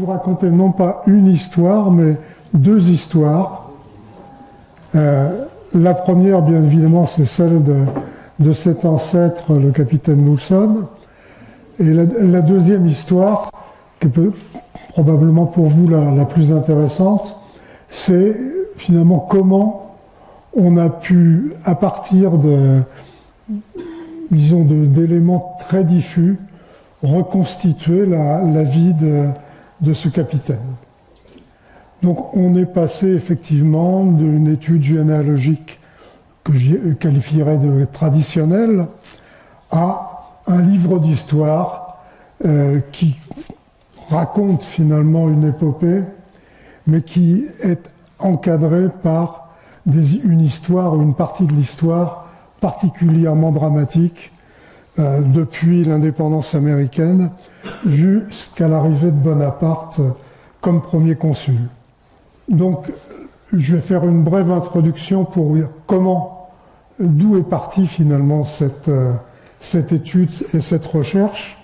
vous raconter non pas une histoire, mais deux histoires. La première, bien évidemment, c'est celle de cet ancêtre, le capitaine Moulson. Et la deuxième histoire, qui est probablement pour vous la plus intéressante, c'est finalement comment on a pu, à partir d'éléments très diffus, reconstituer la vie de ce capitaine. Donc on est passé effectivement d'une étude généalogique que je qualifierais de traditionnelle à un livre d'histoire qui raconte finalement une épopée, mais qui est encadrée par une histoire ou une partie de l'histoire particulièrement dramatique depuis l'indépendance américaine jusqu'à l'arrivée de Bonaparte comme premier consul. Donc, je vais faire une brève introduction pour dire d'où est partie finalement cette étude et cette recherche.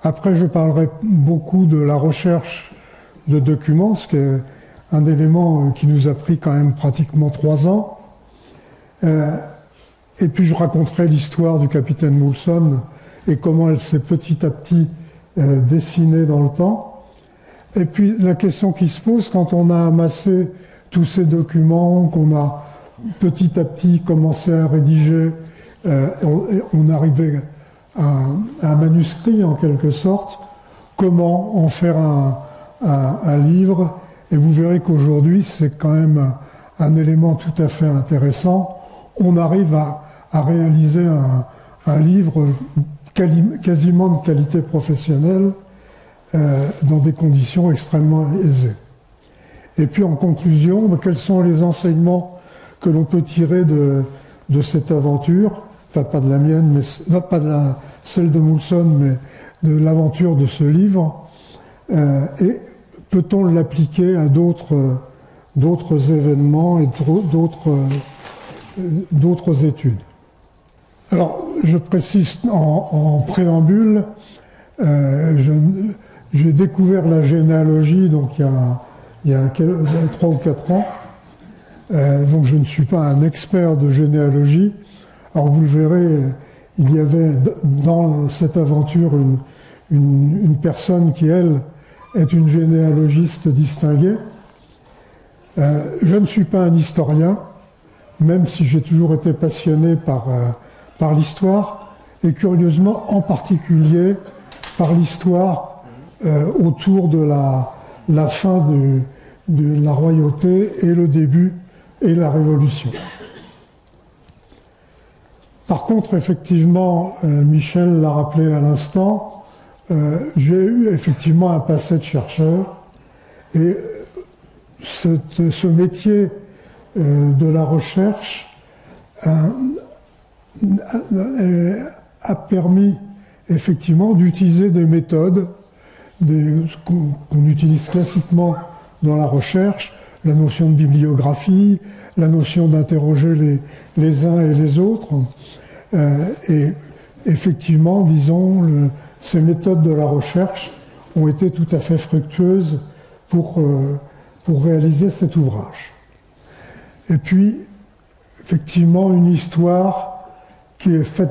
Après, je parlerai beaucoup de la recherche de documents, ce qui est un élément qui nous a pris quand même pratiquement 3 ans. Et puis je raconterai l'histoire du capitaine Moulson et comment elle s'est petit à petit dessinée dans le temps. Et puis la question qui se pose quand on a amassé tous ces documents, qu'on a petit à petit commencé à rédiger, on arrivait à un manuscrit en quelque sorte, comment en faire un livre. Et vous verrez qu'aujourd'hui c'est quand même un élément tout à fait intéressant. On arrive à réaliser un livre quasiment de qualité professionnelle dans des conditions extrêmement aisées. Et puis en conclusion, quels sont les enseignements que l'on peut tirer de cette aventure, enfin pas de la mienne, mais pas de celle de Moulson, mais de l'aventure de ce livre, et peut-on l'appliquer à d'autres événements et d'autres études. Alors, je précise en préambule, j'ai découvert la généalogie donc il y a 3 ou 4 ans, donc je ne suis pas un expert de généalogie. Alors vous le verrez, il y avait dans cette aventure une personne qui, elle, est une généalogiste distinguée. Je ne suis pas un historien, même si j'ai toujours été passionné par l'histoire, et curieusement, en particulier, par l'histoire autour de la fin de la royauté et le début et la Révolution. Par contre, effectivement, Michel l'a rappelé à l'instant, j'ai eu effectivement un passé de chercheur, et ce métier de la recherche a permis effectivement d'utiliser des méthodes qu'on utilise classiquement dans la recherche, la notion de bibliographie, la notion d'interroger les uns et les autres. Et effectivement, disons, ces méthodes de la recherche ont été tout à fait fructueuses pour réaliser cet ouvrage. Et puis, effectivement, une histoire qui est faite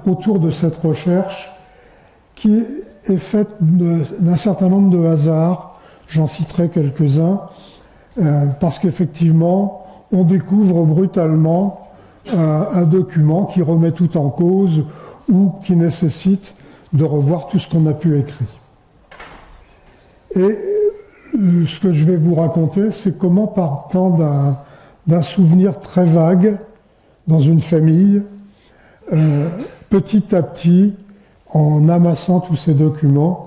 autour de cette recherche, qui est faite d'un certain nombre de hasards. J'en citerai quelques-uns, parce qu'effectivement, on découvre brutalement un document qui remet tout en cause ou qui nécessite de revoir tout ce qu'on a pu écrire. Et ce que je vais vous raconter, c'est comment, partant d'un souvenir très vague dans une famille, petit à petit, en amassant tous ces documents,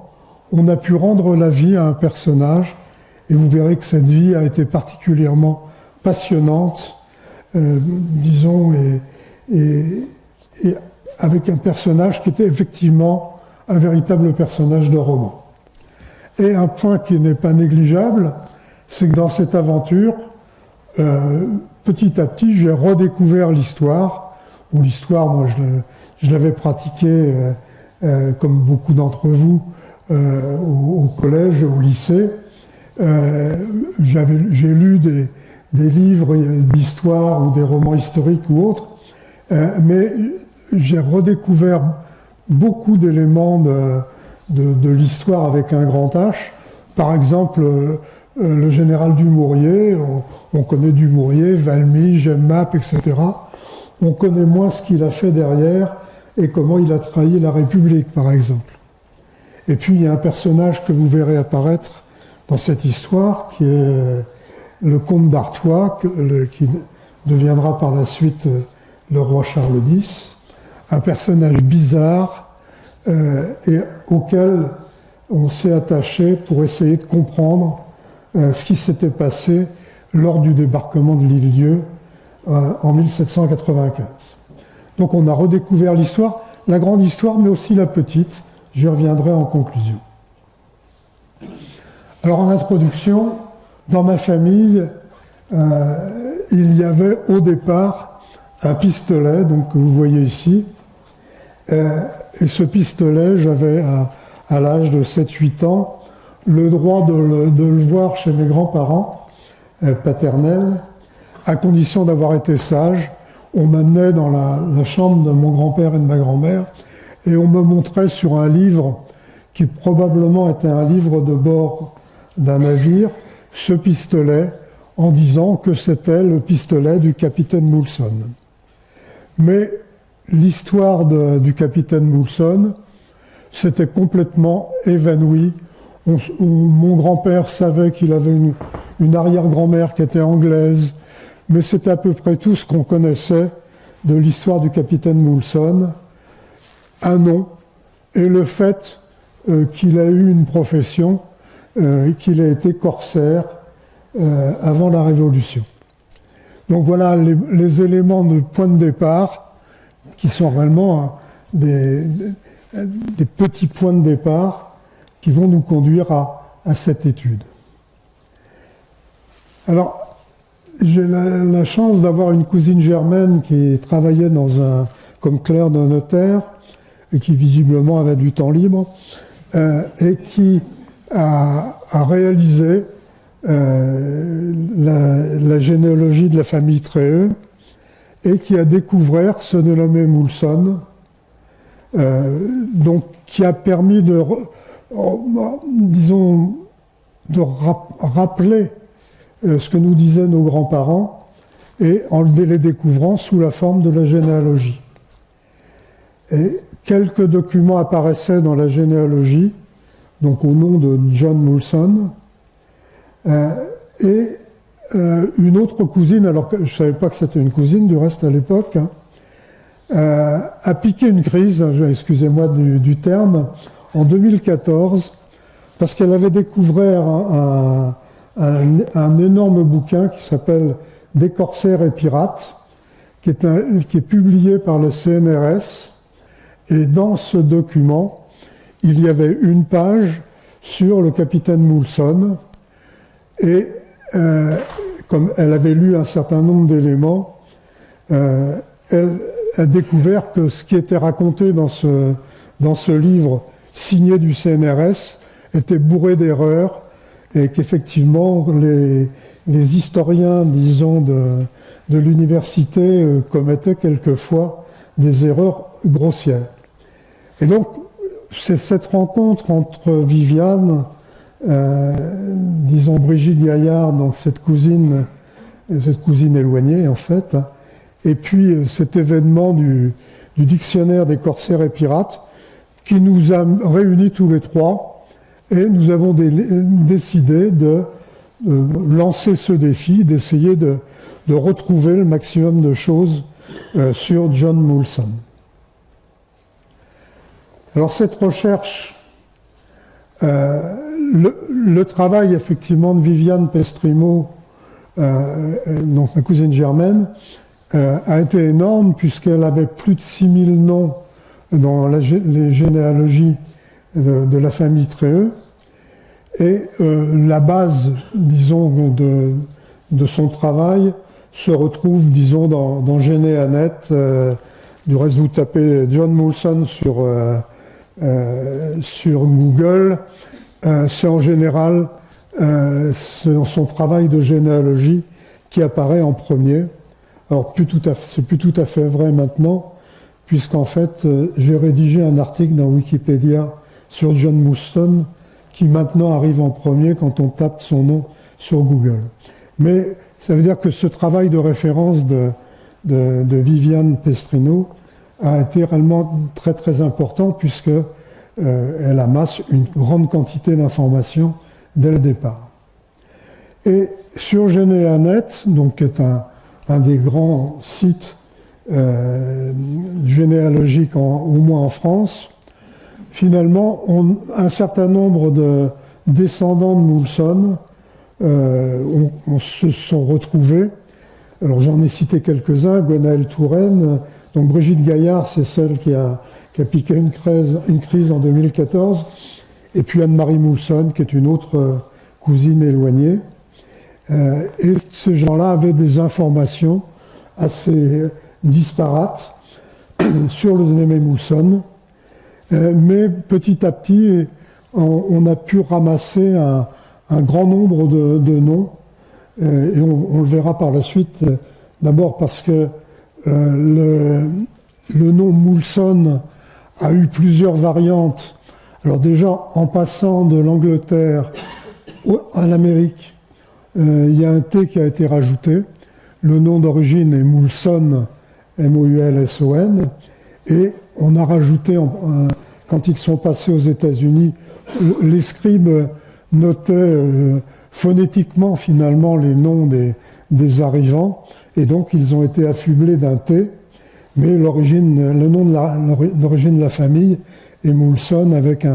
on a pu rendre la vie à un personnage, et vous verrez que cette vie a été particulièrement passionnante, disons, et avec un personnage qui était effectivement un véritable personnage de roman. Et un point qui n'est pas négligeable, c'est que dans cette aventure, petit à petit, j'ai redécouvert l'histoire. Bon, l'histoire, moi, je l'avais pratiquée, comme beaucoup d'entre vous, au collège, au lycée. J'ai lu des livres d'histoire ou des romans historiques ou autres, mais j'ai redécouvert beaucoup d'éléments de l'histoire avec un grand H. Par exemple, le général Dumouriez, on connaît Dumouriez, Valmy, Jemmapes, etc. On connaît moins ce qu'il a fait derrière et comment il a trahi la République, par exemple. Et puis, il y a un personnage que vous verrez apparaître dans cette histoire, qui est le comte d'Artois, qui deviendra par la suite le roi Charles X, un personnage bizarre et auquel on s'est attaché pour essayer de comprendre ce qui s'était passé lors du débarquement de l'île-Dieu en 1795. Donc on a redécouvert l'histoire, la grande histoire, mais aussi la petite. J'y reviendrai en conclusion. Alors en introduction, dans ma famille, il y avait au départ un pistolet, donc que vous voyez ici. Et ce pistolet, j'avais à l'âge de 7-8 ans le droit de le voir chez mes grands-parents paternels, à condition d'avoir été sage. On m'amenait dans la chambre de mon grand-père et de ma grand-mère et on me montrait sur un livre qui probablement était un livre de bord d'un navire, ce pistolet, en disant que c'était le pistolet du capitaine Moulson. Mais l'histoire du capitaine Moulson s'était complètement évanouie. Mon grand-père savait qu'il avait une arrière-grand-mère qui était anglaise, mais c'était à peu près tout ce qu'on connaissait de l'histoire du capitaine Moulson. Un nom et le fait qu'il a eu une profession, qu'il a été corsaire avant la Révolution. Donc voilà les éléments de point de départ qui sont réellement des petits points de départ qui vont nous conduire à cette étude. Alors, j'ai la chance d'avoir une cousine germaine qui travaillait comme clerc d'un notaire et qui visiblement avait du temps libre et qui a réalisé la généalogie de la famille Tréheux et qui a découvert ce dénommé Moulson, donc qui a permis de rappeler ce que nous disaient nos grands-parents et en les découvrant sous la forme de la généalogie. Et quelques documents apparaissaient dans la généalogie, donc au nom de John Moulson, et une autre cousine, alors que je ne savais pas que c'était une cousine du reste à l'époque, a piqué une crise, excusez-moi du terme, en 2014, parce qu'elle avait découvert un énorme bouquin qui s'appelle « Des corsaires et pirates », qui est publié par le CNRS. Et dans ce document, il y avait une page sur le capitaine Moulson. Et comme elle avait lu un certain nombre d'éléments, elle a découvert que ce qui était raconté dans ce livre signé du CNRS était bourré d'erreurs et qu'effectivement les historiens, disons, de l'université commettaient quelquefois des erreurs grossières. Et donc, c'est cette rencontre entre Viviane, disons Brigitte Gaillard, donc cette cousine éloignée en fait, et puis cet événement du dictionnaire des corsaires et pirates qui nous a réunis tous les trois, et nous avons décidé de lancer ce défi, d'essayer de retrouver le maximum de choses sur John Moulson. Alors cette recherche, le travail effectivement de Viviane Pestrimo, donc ma cousine germaine, a été énorme puisqu'elle avait plus de 6000 noms dans les généalogies de la famille Tréheux. Et la base, disons, de son travail se retrouve, disons, dans Généanet. Du reste, vous tapez John Moulson sur Google, c'est en général son travail de généalogie qui apparaît en premier. Alors, c'est plus tout à fait vrai maintenant, puisqu'en fait, j'ai rédigé un article dans Wikipédia sur John Moulson, qui maintenant arrive en premier quand on tape son nom sur Google. Mais ça veut dire que ce travail de référence de Viviane Pestrino a été réellement très très important, puisque elle amasse une grande quantité d'informations dès le départ. Et sur Geneanet, donc qui est un des grands sites généalogiques, au moins en France, finalement, un certain nombre de descendants de Moulson se sont retrouvés. Alors j'en ai cité quelques-uns, Gwenaëlle Touraine, donc Brigitte Gaillard, c'est celle qui a piqué une crise en 2014, et puis Anne-Marie Moulson, qui est une autre cousine éloignée. Et ces gens-là avaient des informations assez disparates sur le dénommé Moulson, mais petit à petit, on a pu ramasser un grand nombre de noms, et on le verra par la suite, d'abord parce que le nom Moulson a eu plusieurs variantes. Alors déjà, en passant de l'Angleterre à l'Amérique, il y a un T qui a été rajouté. Le nom d'origine est Moulson, M-O-U-L-S-O-N, et on a rajouté, quand ils sont passés aux États-Unis, les scribes notaient phonétiquement finalement les noms des arrivants, et donc ils ont été affublés d'un T, mais le nom d'origine de la famille est Moulson avec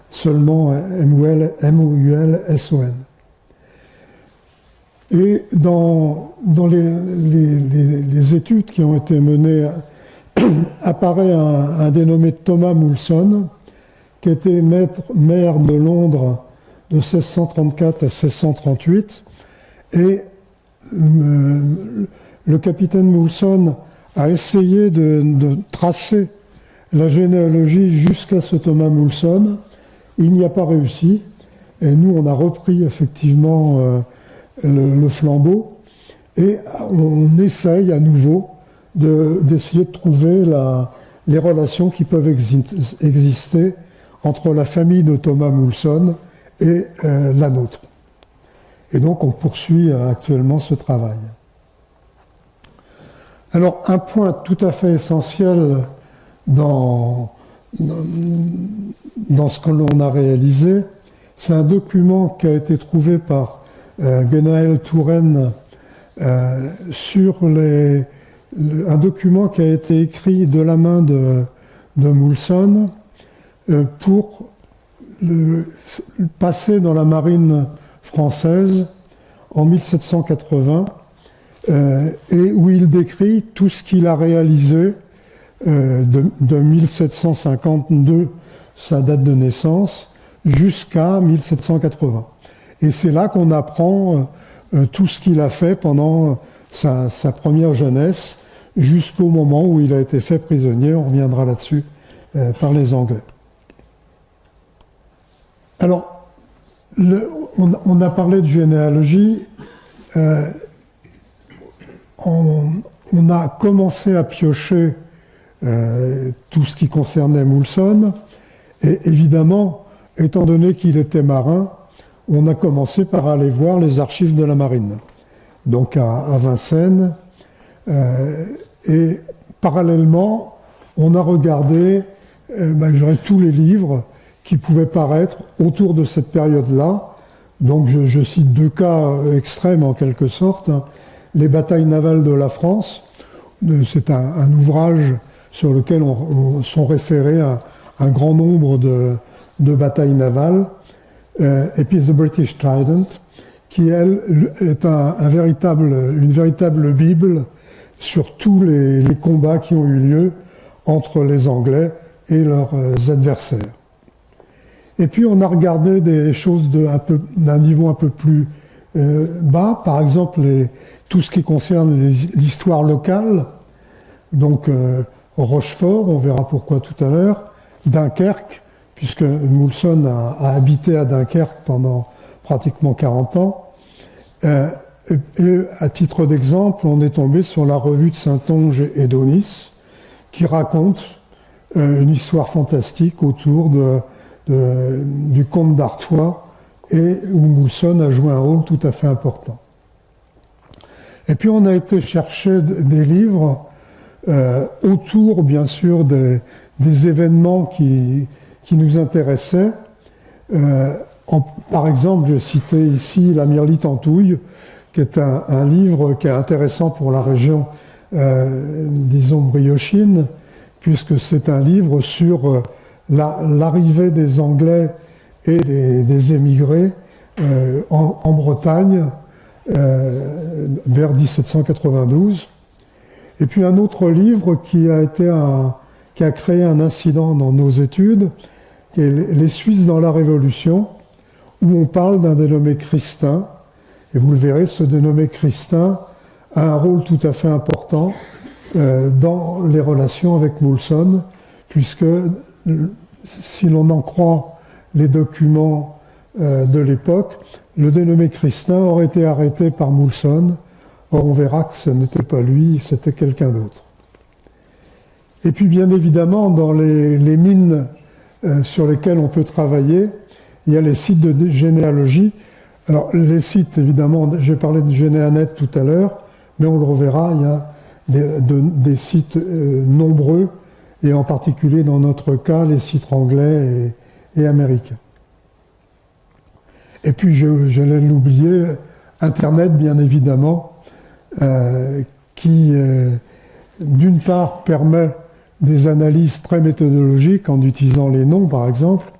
seulement M-O-U-L-S-O-N. Et dans les études qui ont été menées, apparaît un dénommé Thomas Moulson, qui était maire de Londres de 1634 à 1638, et le capitaine Moulson a essayé de tracer la généalogie jusqu'à ce Thomas Moulson. Il n'y a pas réussi, et nous on a repris effectivement le flambeau, et on essaye à nouveau d'essayer de trouver les relations qui peuvent exister entre la famille de Thomas Moulson et la nôtre. Et donc on poursuit actuellement ce travail. Alors un point tout à fait essentiel dans ce que l'on a réalisé, c'est un document qui a été trouvé par Gwenaëlle Touraine sur un document qui a été écrit de la main de Moulson pour passer dans la marine française en 1780, et où il décrit tout ce qu'il a réalisé de 1752, sa date de naissance, jusqu'à 1780. Et c'est là qu'on apprend tout ce qu'il a fait pendant sa première jeunesse, jusqu'au moment où il a été fait prisonnier. On reviendra là-dessus par les Anglais. Alors, on a parlé de généalogie. On a commencé à piocher tout ce qui concernait Moulson. Et évidemment, étant donné qu'il était marin, on a commencé par aller voir les archives de la marine, donc à Vincennes. Et parallèlement, on a regardé tous les livres qui pouvaient paraître autour de cette période-là. Donc je cite deux cas extrêmes en quelque sorte. Les batailles navales de la France, c'est un ouvrage sur lequel sont référés un grand nombre de batailles navales. Et puis The British Trident, qui elle est une véritable bible sur tous les combats qui ont eu lieu entre les Anglais et leurs adversaires. Et puis on a regardé des choses d'un niveau un peu plus bas, par exemple tout ce qui concerne l'histoire locale, donc Rochefort, on verra pourquoi tout à l'heure, Dunkerque, puisque Moulson a habité à Dunkerque pendant pratiquement 40 ans. Et à titre d'exemple, on est tombé sur la revue de Saintonge et d'Aunis, qui raconte une histoire fantastique autour du comte d'Artois, et où Moulson a joué un rôle tout à fait important. Et puis on a été chercher des livres autour, bien sûr, des événements qui nous intéressaient. Par exemple, je citais ici La Myrlite en Touille, qui est un livre qui est intéressant pour la région, disons, briochine, puisque c'est un livre sur l'arrivée des Anglais et des émigrés en Bretagne vers 1792. Et puis un autre livre qui a créé un incident dans nos études, qui est Les Suisses dans la Révolution, où on parle d'un dénommé Christin. Et vous le verrez, ce dénommé Christin a un rôle tout à fait important dans les relations avec Moulson, puisque si l'on en croit les documents de l'époque, le dénommé Christin aurait été arrêté par Moulson. Or, on verra que ce n'était pas lui, c'était quelqu'un d'autre. Et puis, bien évidemment, dans les mines sur lesquelles on peut travailler, il y a les sites de généalogie. Alors, les sites, évidemment, j'ai parlé de Généanet tout à l'heure, mais on le reverra, il y a des sites nombreux, et en particulier, dans notre cas, les sites anglais et américains. Et puis, j'allais l'oublier, Internet, bien évidemment, qui, d'une part, permet des analyses très méthodologiques en utilisant les noms, par exemple,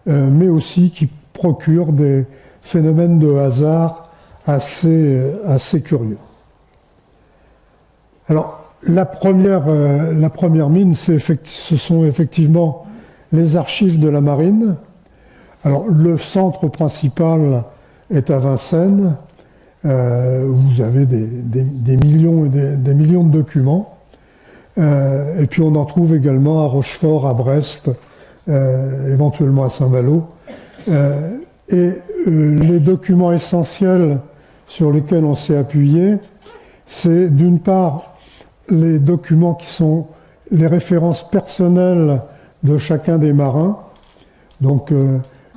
mais aussi qui procure des phénomènes de hasard assez curieux. Alors, la première mine, ce sont effectivement les archives de la marine. Alors, le centre principal est à Vincennes, où vous avez des millions et des millions de documents. Et puis on en trouve également à Rochefort, à Brest, éventuellement à Saint-Malo. Et les documents essentiels sur lesquels on s'est appuyé, c'est d'une part les documents qui sont les références personnelles de chacun des marins, donc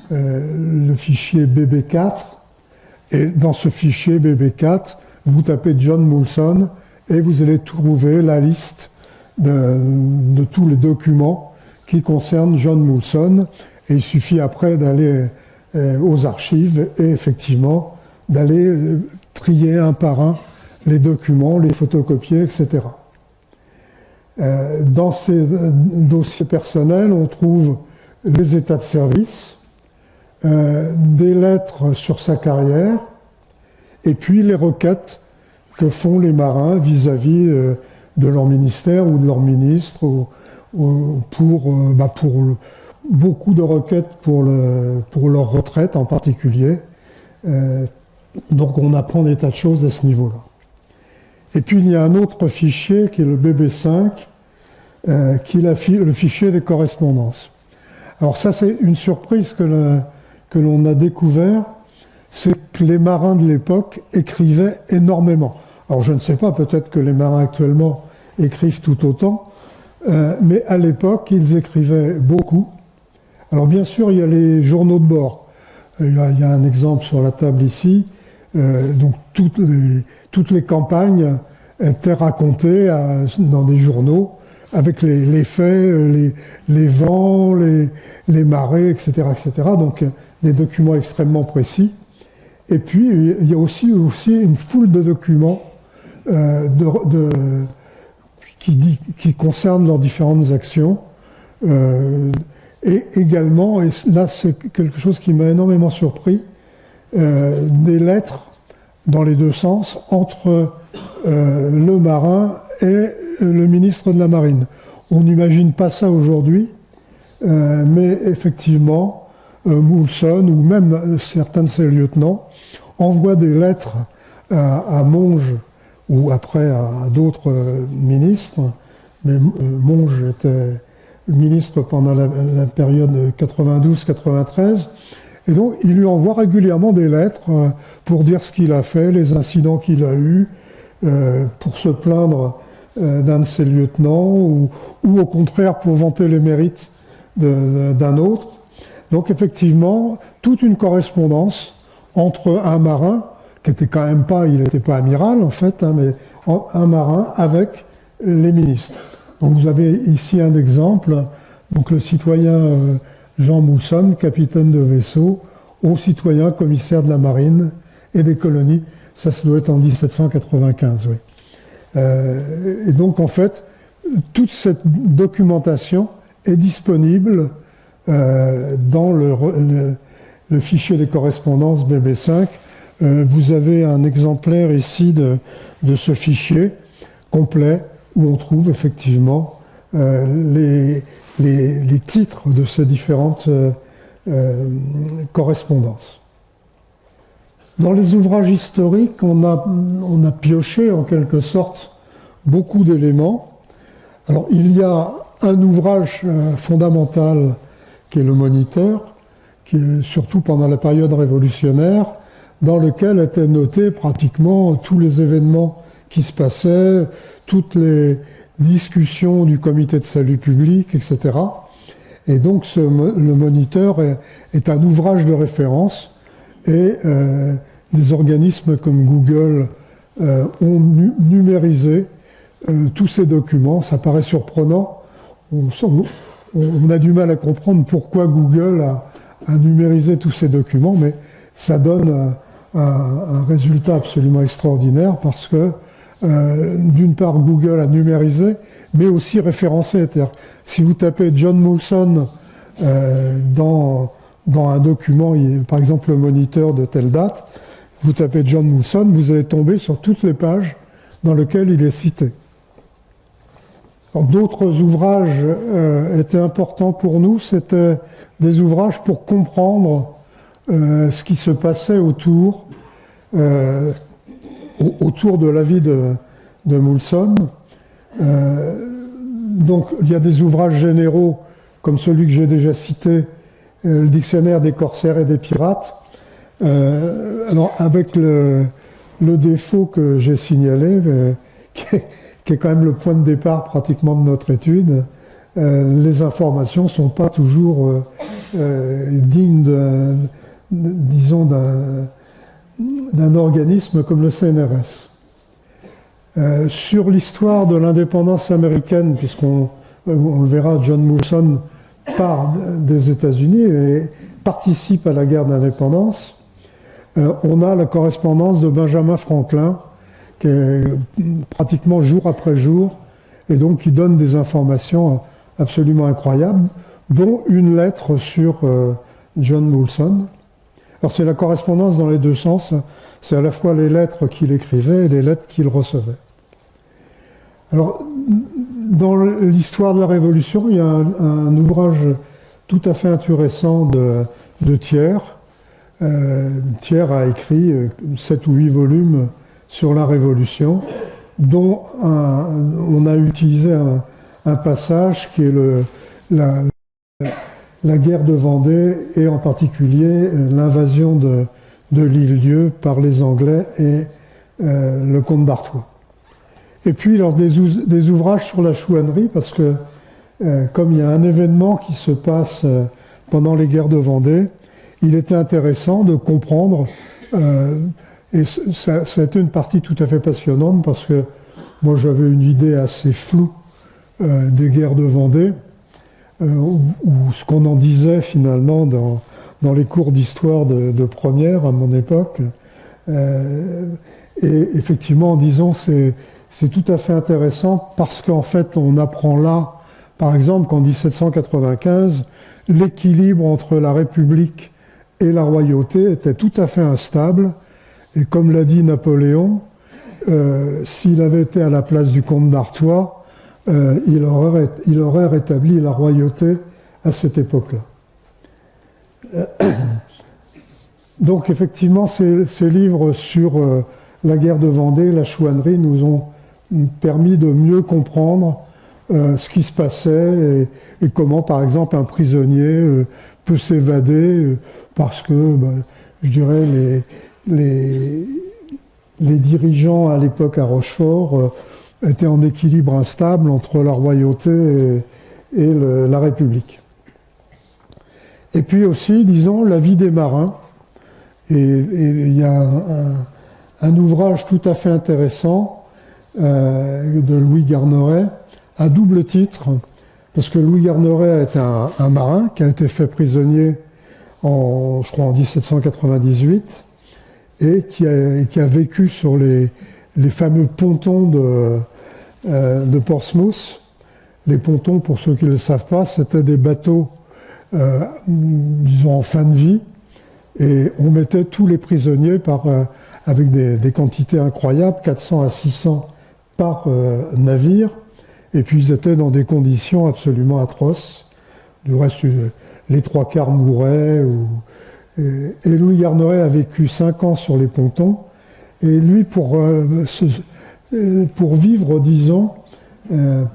le fichier BB4, et dans ce fichier BB4, vous tapez John Moulson et vous allez trouver la liste de tous les documents qui concernent John Moulson, et il suffit après d'aller aux archives et effectivement d'aller trier un par un les documents, les photocopier, etc. Dans ces dossiers personnels, on trouve les états de service, des lettres sur sa carrière, et puis les requêtes que font les marins vis-à-vis de leur ministère ou de leur ministre, pour beaucoup de requêtes pour leur retraite en particulier. Donc on apprend des tas de choses à ce niveau-là. Et puis il y a un autre fichier qui est le BB5, qui est le fichier des correspondances. Alors ça, c'est une surprise que l'on a découvert, c'est que les marins de l'époque écrivaient énormément. Alors je ne sais pas, peut-être que les marins actuellement écrivent tout autant, mais à l'époque, ils écrivaient beaucoup. Alors bien sûr, il y a les journaux de bord. Il y a un exemple sur la table ici. Donc toutes les campagnes étaient racontées dans des journaux, avec les faits, les vents, les marées, etc., etc. Donc des documents extrêmement précis. Et puis il y a aussi une foule de documents qui concernent leurs différentes actions. Et également, et là c'est quelque chose qui m'a énormément surpris, des lettres dans les deux sens entre le marin et le ministre de la Marine. On n'imagine pas ça aujourd'hui, mais effectivement, Moulson ou même certains de ses lieutenants envoient des lettres à Monge ou après à d'autres ministres, mais Monge était ministre pendant la période 92-93. Et donc, il lui envoie régulièrement des lettres pour dire ce qu'il a fait, les incidents qu'il a eus, pour se plaindre d'un de ses lieutenants, ou au contraire pour vanter les mérites d'un autre. Donc, effectivement, toute une correspondance entre un marin, qui était quand même pas, il n'était pas amiral en fait, hein, mais un marin avec les ministres. Donc, vous avez ici un exemple, donc le citoyen Jean Moulson, capitaine de vaisseau, au citoyen commissaire de la marine et des colonies. Ça doit être en 1795, oui. Et donc, en fait, toute cette documentation est disponible dans le fichier des correspondances BB5. Vous avez un exemplaire ici de ce fichier complet où on trouve effectivement les titres de ces différentes correspondances. Dans les ouvrages historiques, on a pioché en quelque sorte beaucoup d'éléments. Alors, il y a un ouvrage fondamental qui est le Moniteur, qui est surtout pendant la période révolutionnaire, dans lequel étaient notés pratiquement tous les événements qui se passaient, toutes les discussions du comité de salut public, etc. Et donc le Moniteur est un ouvrage de référence et des organismes comme Google ont numérisé tous ces documents. Ça paraît surprenant. On a du mal à comprendre pourquoi Google a numérisé tous ces documents, mais ça donne un résultat absolument extraordinaire parce que, d'une part, Google a numérisé, mais aussi référencé. C'est-à-dire, si vous tapez John Moulson dans un document, par exemple le Moniteur de telle date, vous tapez John Moulson, vous allez tomber sur toutes les pages dans lesquelles il est cité. D'autres ouvrages étaient importants pour nous, c'était des ouvrages pour comprendre ce qui se passait autour de la vie de Moulson. Donc il y a des ouvrages généraux comme celui que j'ai déjà cité, le dictionnaire des corsaires et des pirates. Alors avec le défaut que j'ai signalé, qui est quand même le point de départ pratiquement de notre étude, les informations ne sont pas toujours dignes disons d'un organisme comme le CNRS. Sur l'histoire de l'indépendance américaine, puisqu'on le verra, John Moulson part des États-Unis et participe à la guerre d'indépendance, on a la correspondance de Benjamin Franklin, qui est pratiquement jour après jour, et donc qui donne des informations absolument incroyables, dont une lettre sur John Moulson. Alors c'est la correspondance dans les deux sens, c'est à la fois les lettres qu'il écrivait et les lettres qu'il recevait. Alors, dans l'histoire de la Révolution, il y a un ouvrage tout à fait intéressant de Thiers. Thiers a écrit 7 ou 8 volumes sur la Révolution, dont on a utilisé un passage qui est la guerre de Vendée et en particulier l'invasion de l'île-Dieu par les Anglais et le comte d'Artois. Et puis alors, des ouvrages sur la chouannerie, parce que comme il y a un événement qui se passe pendant les guerres de Vendée, il était intéressant de comprendre, et ça a été une partie tout à fait passionnante, parce que moi j'avais une idée assez floue des guerres de Vendée, ou ce qu'on en disait finalement dans les cours d'histoire de première à mon époque. Et effectivement, disons, c'est tout à fait intéressant parce qu'en fait, on apprend là, par exemple, qu'en 1795, l'équilibre entre la République et la royauté était tout à fait instable. Et comme l'a dit Napoléon, s'il avait été à la place du comte d'Artois, il aurait rétabli la royauté à cette époque-là. Donc effectivement, ces livres sur la guerre de Vendée, la chouannerie, nous ont permis de mieux comprendre ce qui se passait et comment, par exemple, un prisonnier peut s'évader parce que, je dirais, les dirigeants à l'époque à Rochefort étaient en équilibre instable entre la royauté et la République. Et puis aussi, disons, la vie des marins. Et il y a un ouvrage tout à fait intéressant de Louis Garneret, à double titre, parce que Louis Garneret est un marin qui a été fait prisonnier je crois en 1798 et qui a vécu sur les fameux pontons de Portsmouth. Les pontons, pour ceux qui ne le savent pas, c'était des bateaux, disons, en fin de vie, et on mettait tous les prisonniers avec des quantités incroyables, 400 à 600 par navire, et puis ils étaient dans des conditions absolument atroces. Du reste, les trois quarts mouraient. Et Louis Garneret a vécu 5 ans sur les pontons, et lui, pour vivre, disons,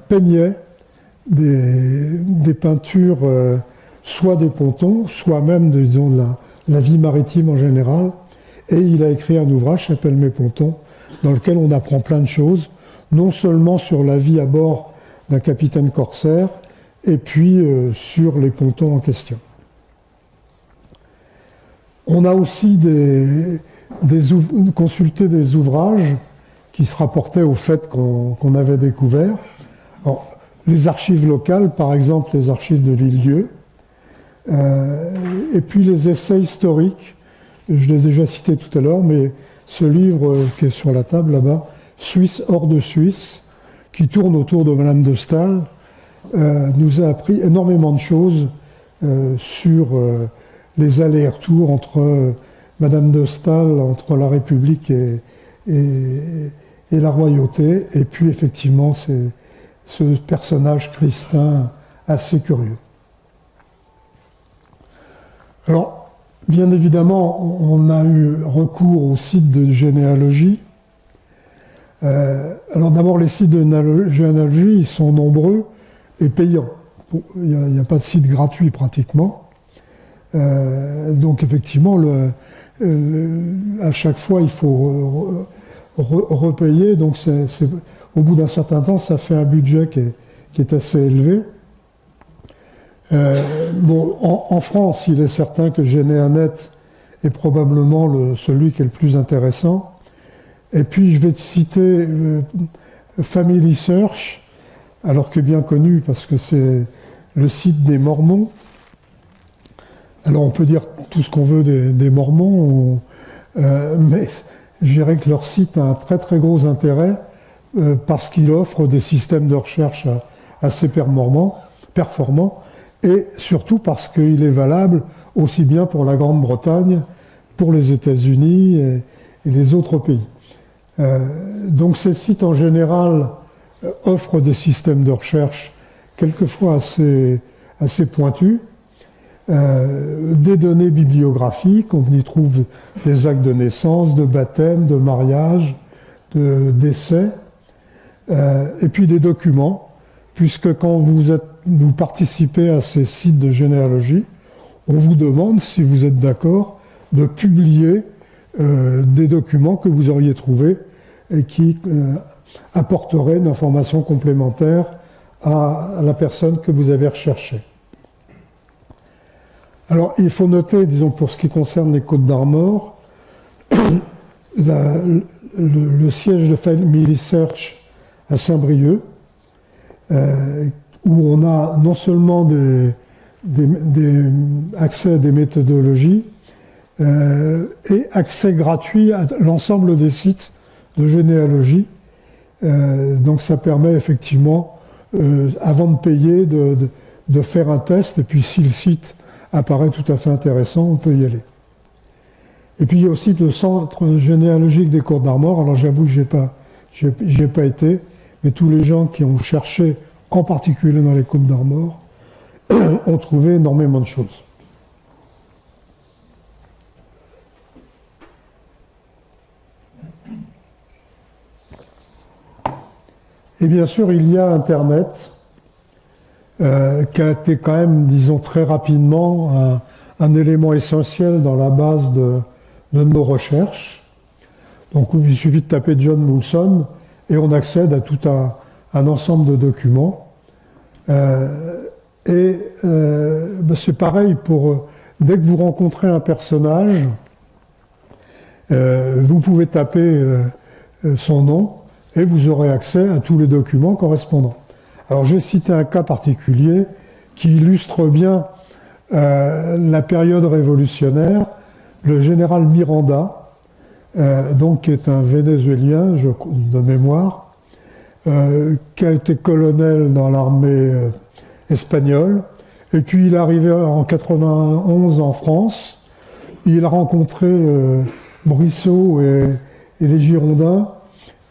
peignait des peintures, soit des pontons, soit même, disons, de la vie maritime en général. Et il a écrit un ouvrage qui s'appelle Mes pontons, dans lequel on apprend plein de choses, non seulement sur la vie à bord d'un capitaine corsaire, et puis sur les pontons en question. On a aussi consulté des ouvrages qui se rapportaient au fait qu'on avait découvert. Alors, les archives locales, par exemple les archives de l'Île-Dieu, et puis les essais historiques, je les ai déjà cités tout à l'heure, mais ce livre qui est sur la table là-bas, Suisse hors de Suisse, qui tourne autour de Madame de Staël, nous a appris énormément de choses sur les allers-retours entre Madame de Staël, entre la République et la royauté, et puis effectivement ce personnage christin assez curieux. Alors, bien évidemment, on a eu recours aux sites de généalogie. Alors d'abord, les sites de généalogie, ils sont nombreux et payants. Il n'y a pas de site gratuit pratiquement. Donc effectivement, à chaque fois, il faut repayer. Donc au bout d'un certain temps, ça fait un budget qui est assez élevé. En France, il est certain que Généanet est probablement celui qui est le plus intéressant. Et puis, je vais te citer Family Search, alors qu'il est bien connu parce que c'est le site des Mormons. Alors, on peut dire tout ce qu'on veut des Mormons, mais je dirais que leur site a un très très gros intérêt parce qu'il offre des systèmes de recherche assez performants, et surtout parce qu'il est valable aussi bien pour la Grande-Bretagne, pour les États-Unis et les autres pays. Donc ces sites en général offrent des systèmes de recherche quelquefois assez pointus, des données bibliographiques, on y trouve des actes de naissance, de baptême, de mariage, de décès, et puis des documents, puisque quand vous participez à ces sites de généalogie, on vous demande, si vous êtes d'accord, de publier des documents que vous auriez trouvés et qui apporteraient une information complémentaire à la personne que vous avez recherchée. Alors, il faut noter, disons, pour ce qui concerne les Côtes d'Armor, le siège de Family Search à Saint-Brieuc, où on a non seulement accès à des méthodologies et accès gratuit à l'ensemble des sites de généalogie. Donc ça permet effectivement, avant de payer, de faire un test, et puis si le site apparaît tout à fait intéressant, on peut y aller. Et puis il y a aussi le centre généalogique des Côtes d'Armor. Alors j'avoue que j'y ai pas été, mais tous les gens qui ont cherché, en particulier dans les Côtes d'Armor, ont trouvé énormément de choses. Et bien sûr, il y a Internet. qui a été quand même, disons, très rapidement un élément essentiel dans la base de nos recherches. Donc il suffit de taper John Moulson et on accède à tout un ensemble de documents. C'est pareil dès que vous rencontrez un personnage, vous pouvez taper son nom et vous aurez accès à tous les documents correspondants. Alors j'ai cité un cas particulier qui illustre bien la période révolutionnaire, le général Miranda, donc qui est un Vénézuélien de mémoire, qui a été colonel dans l'armée espagnole, et puis il est arrivé en 91 en France, il a rencontré Brissot et les Girondins,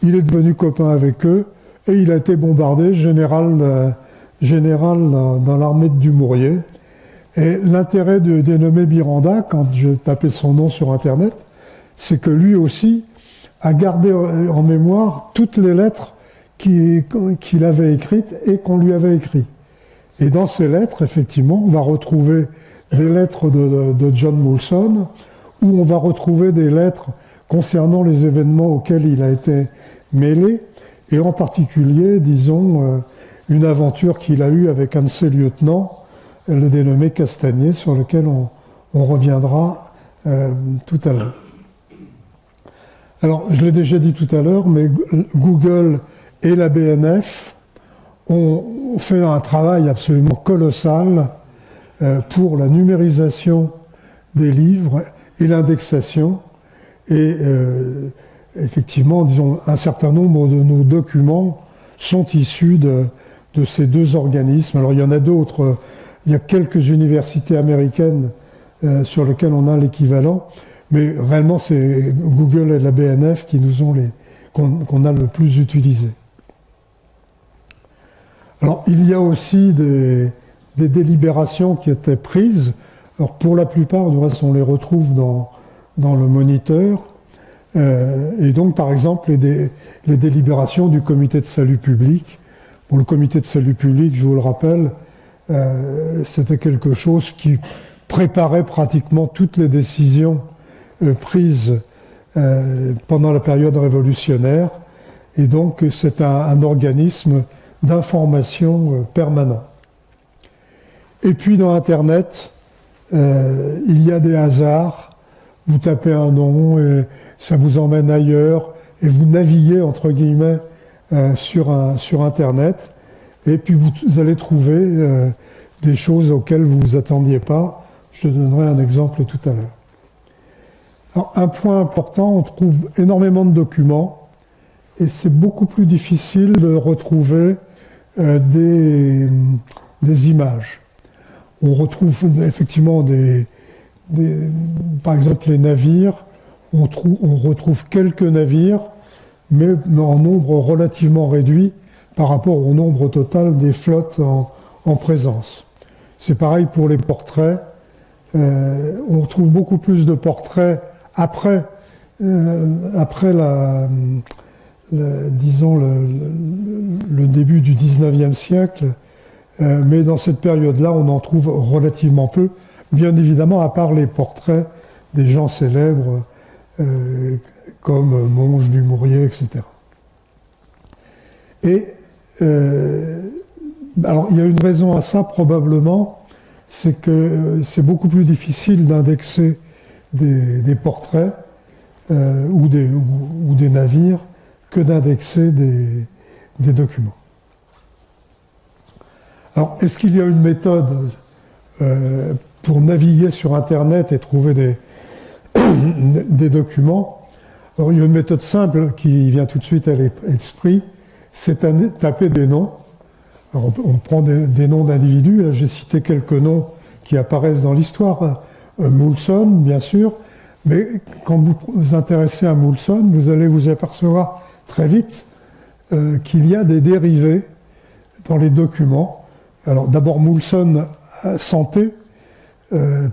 il est devenu copain avec eux, et il a été bombardé général dans l'armée de Dumouriez. Et l'intérêt de dénommer Miranda, quand je tapais son nom sur Internet, c'est que lui aussi a gardé en mémoire toutes les lettres qu'il avait écrites et qu'on lui avait écrites. Et dans ces lettres, effectivement, on va retrouver des lettres de John Moulson, où on va retrouver des lettres concernant les événements auxquels il a été mêlé, et en particulier, disons, une aventure qu'il a eue avec un de ses lieutenants, le dénommé Castagnier, sur lequel on reviendra tout à l'heure. Alors, je l'ai déjà dit tout à l'heure, mais Google et la BNF ont fait un travail absolument colossal pour la numérisation des livres et l'indexation. Et effectivement, disons, un certain nombre de nos documents sont issus de ces deux organismes. Alors, il y en a d'autres. Il y a quelques universités américaines sur lesquelles on a l'équivalent, mais réellement, c'est Google et la BNF qui qu'on a le plus utilisé. Alors, il y a aussi des délibérations qui étaient prises. Alors, pour la plupart, du reste, on les retrouve dans le moniteur. Et donc, par exemple, les délibérations du comité de salut public. Bon, le comité de salut public, je vous le rappelle, c'était quelque chose qui préparait pratiquement toutes les décisions prises pendant la période révolutionnaire. Et donc, c'est un organisme d'information permanent. Et puis, dans Internet, il y a des hasards. Vous tapez un nom et ça vous emmène ailleurs et vous naviguez, entre guillemets, sur Internet. Et puis vous allez trouver des choses auxquelles vous ne vous attendiez pas. Je donnerai un exemple tout à l'heure. Alors, un point important, on trouve énormément de documents et c'est beaucoup plus difficile de retrouver des images. On retrouve effectivement par exemple les navires, on retrouve quelques navires, mais en nombre relativement réduit par rapport au nombre total des flottes en présence. C'est pareil pour les portraits. On trouve beaucoup plus de portraits après disons le début du 19e siècle, mais dans cette période-là, on en trouve relativement peu, bien évidemment, à part les portraits des gens célèbres comme Monge, Dumouriez, etc. Et alors, il y a une raison à ça, probablement, c'est que c'est beaucoup plus difficile d'indexer des portraits ou des navires que d'indexer des documents. Alors, est-ce qu'il y a une méthode pour naviguer sur Internet et trouver des documents? Alors, il y a une méthode simple qui vient tout de suite à l'esprit, c'est taper des noms. Alors, on prend des noms d'individus. Là, j'ai cité quelques noms qui apparaissent dans l'histoire. Moulson, bien sûr. Mais quand vous vous intéressez à Moulson, vous allez vous apercevoir très vite qu'il y a des dérivés dans les documents. Alors, d'abord, Moulson santé,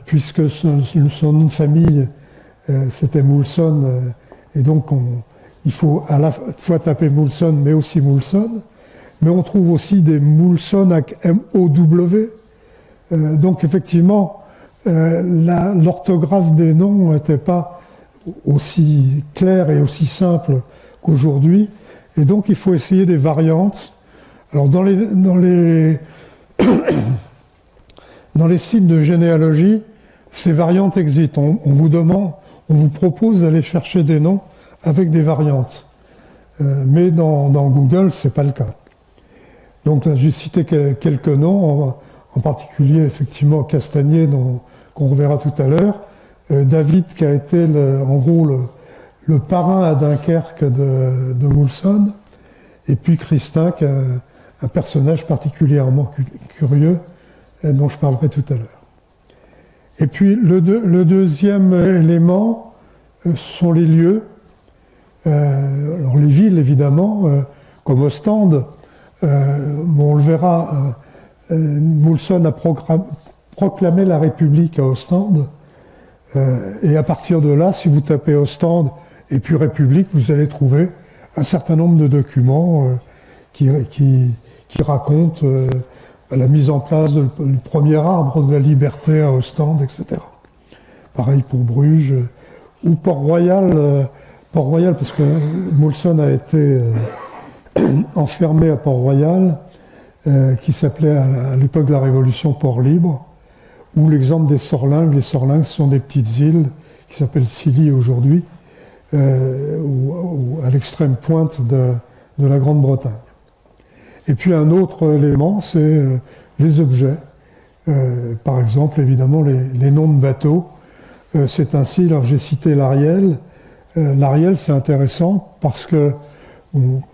puisque son nom de famille, c'était Moulson. Et donc, il faut à la fois taper Moulson, mais aussi Moulson. mais on trouve aussi des Moulson avec M-O-W. Donc effectivement, l'orthographe des noms n'était pas aussi claire et aussi simple qu'aujourd'hui, et donc il faut essayer des variantes. Alors dans les sites de généalogie, ces variantes existent. On vous propose d'aller chercher des noms avec des variantes. Mais dans Google, ce n'est pas le cas. Donc là, j'ai cité quelques noms, en particulier effectivement Castagnier, qu'on reverra tout à l'heure. David, qui a été en gros le parrain à Dunkerque de Moulson. Et puis Christin, qui est un personnage particulièrement curieux, dont je parlerai tout à l'heure. Et puis le deuxième élément sont les lieux. Alors les villes, évidemment, comme Ostende. On le verra, Moulson a proclamé la République à Ostende. Et à partir de là, si vous tapez Ostende et puis République, vous allez trouver un certain nombre de documents qui racontent la mise en place du premier arbre de la liberté à Ostende, etc. Pareil pour Bruges ou Port-Royal. Port-Royal, parce que Moulson a été enfermé à Port-Royal, qui s'appelait à l'époque de la Révolution Port-Libre, ou l'exemple des Sorlingues. Les Sorlingues sont des petites îles qui s'appellent Scilly aujourd'hui, ou à l'extrême pointe de la Grande-Bretagne. Et puis un autre élément, c'est les objets. Par exemple, évidemment, les noms de bateaux. C'est ainsi, alors j'ai cité l'Ariel. L'Ariel, c'est intéressant parce que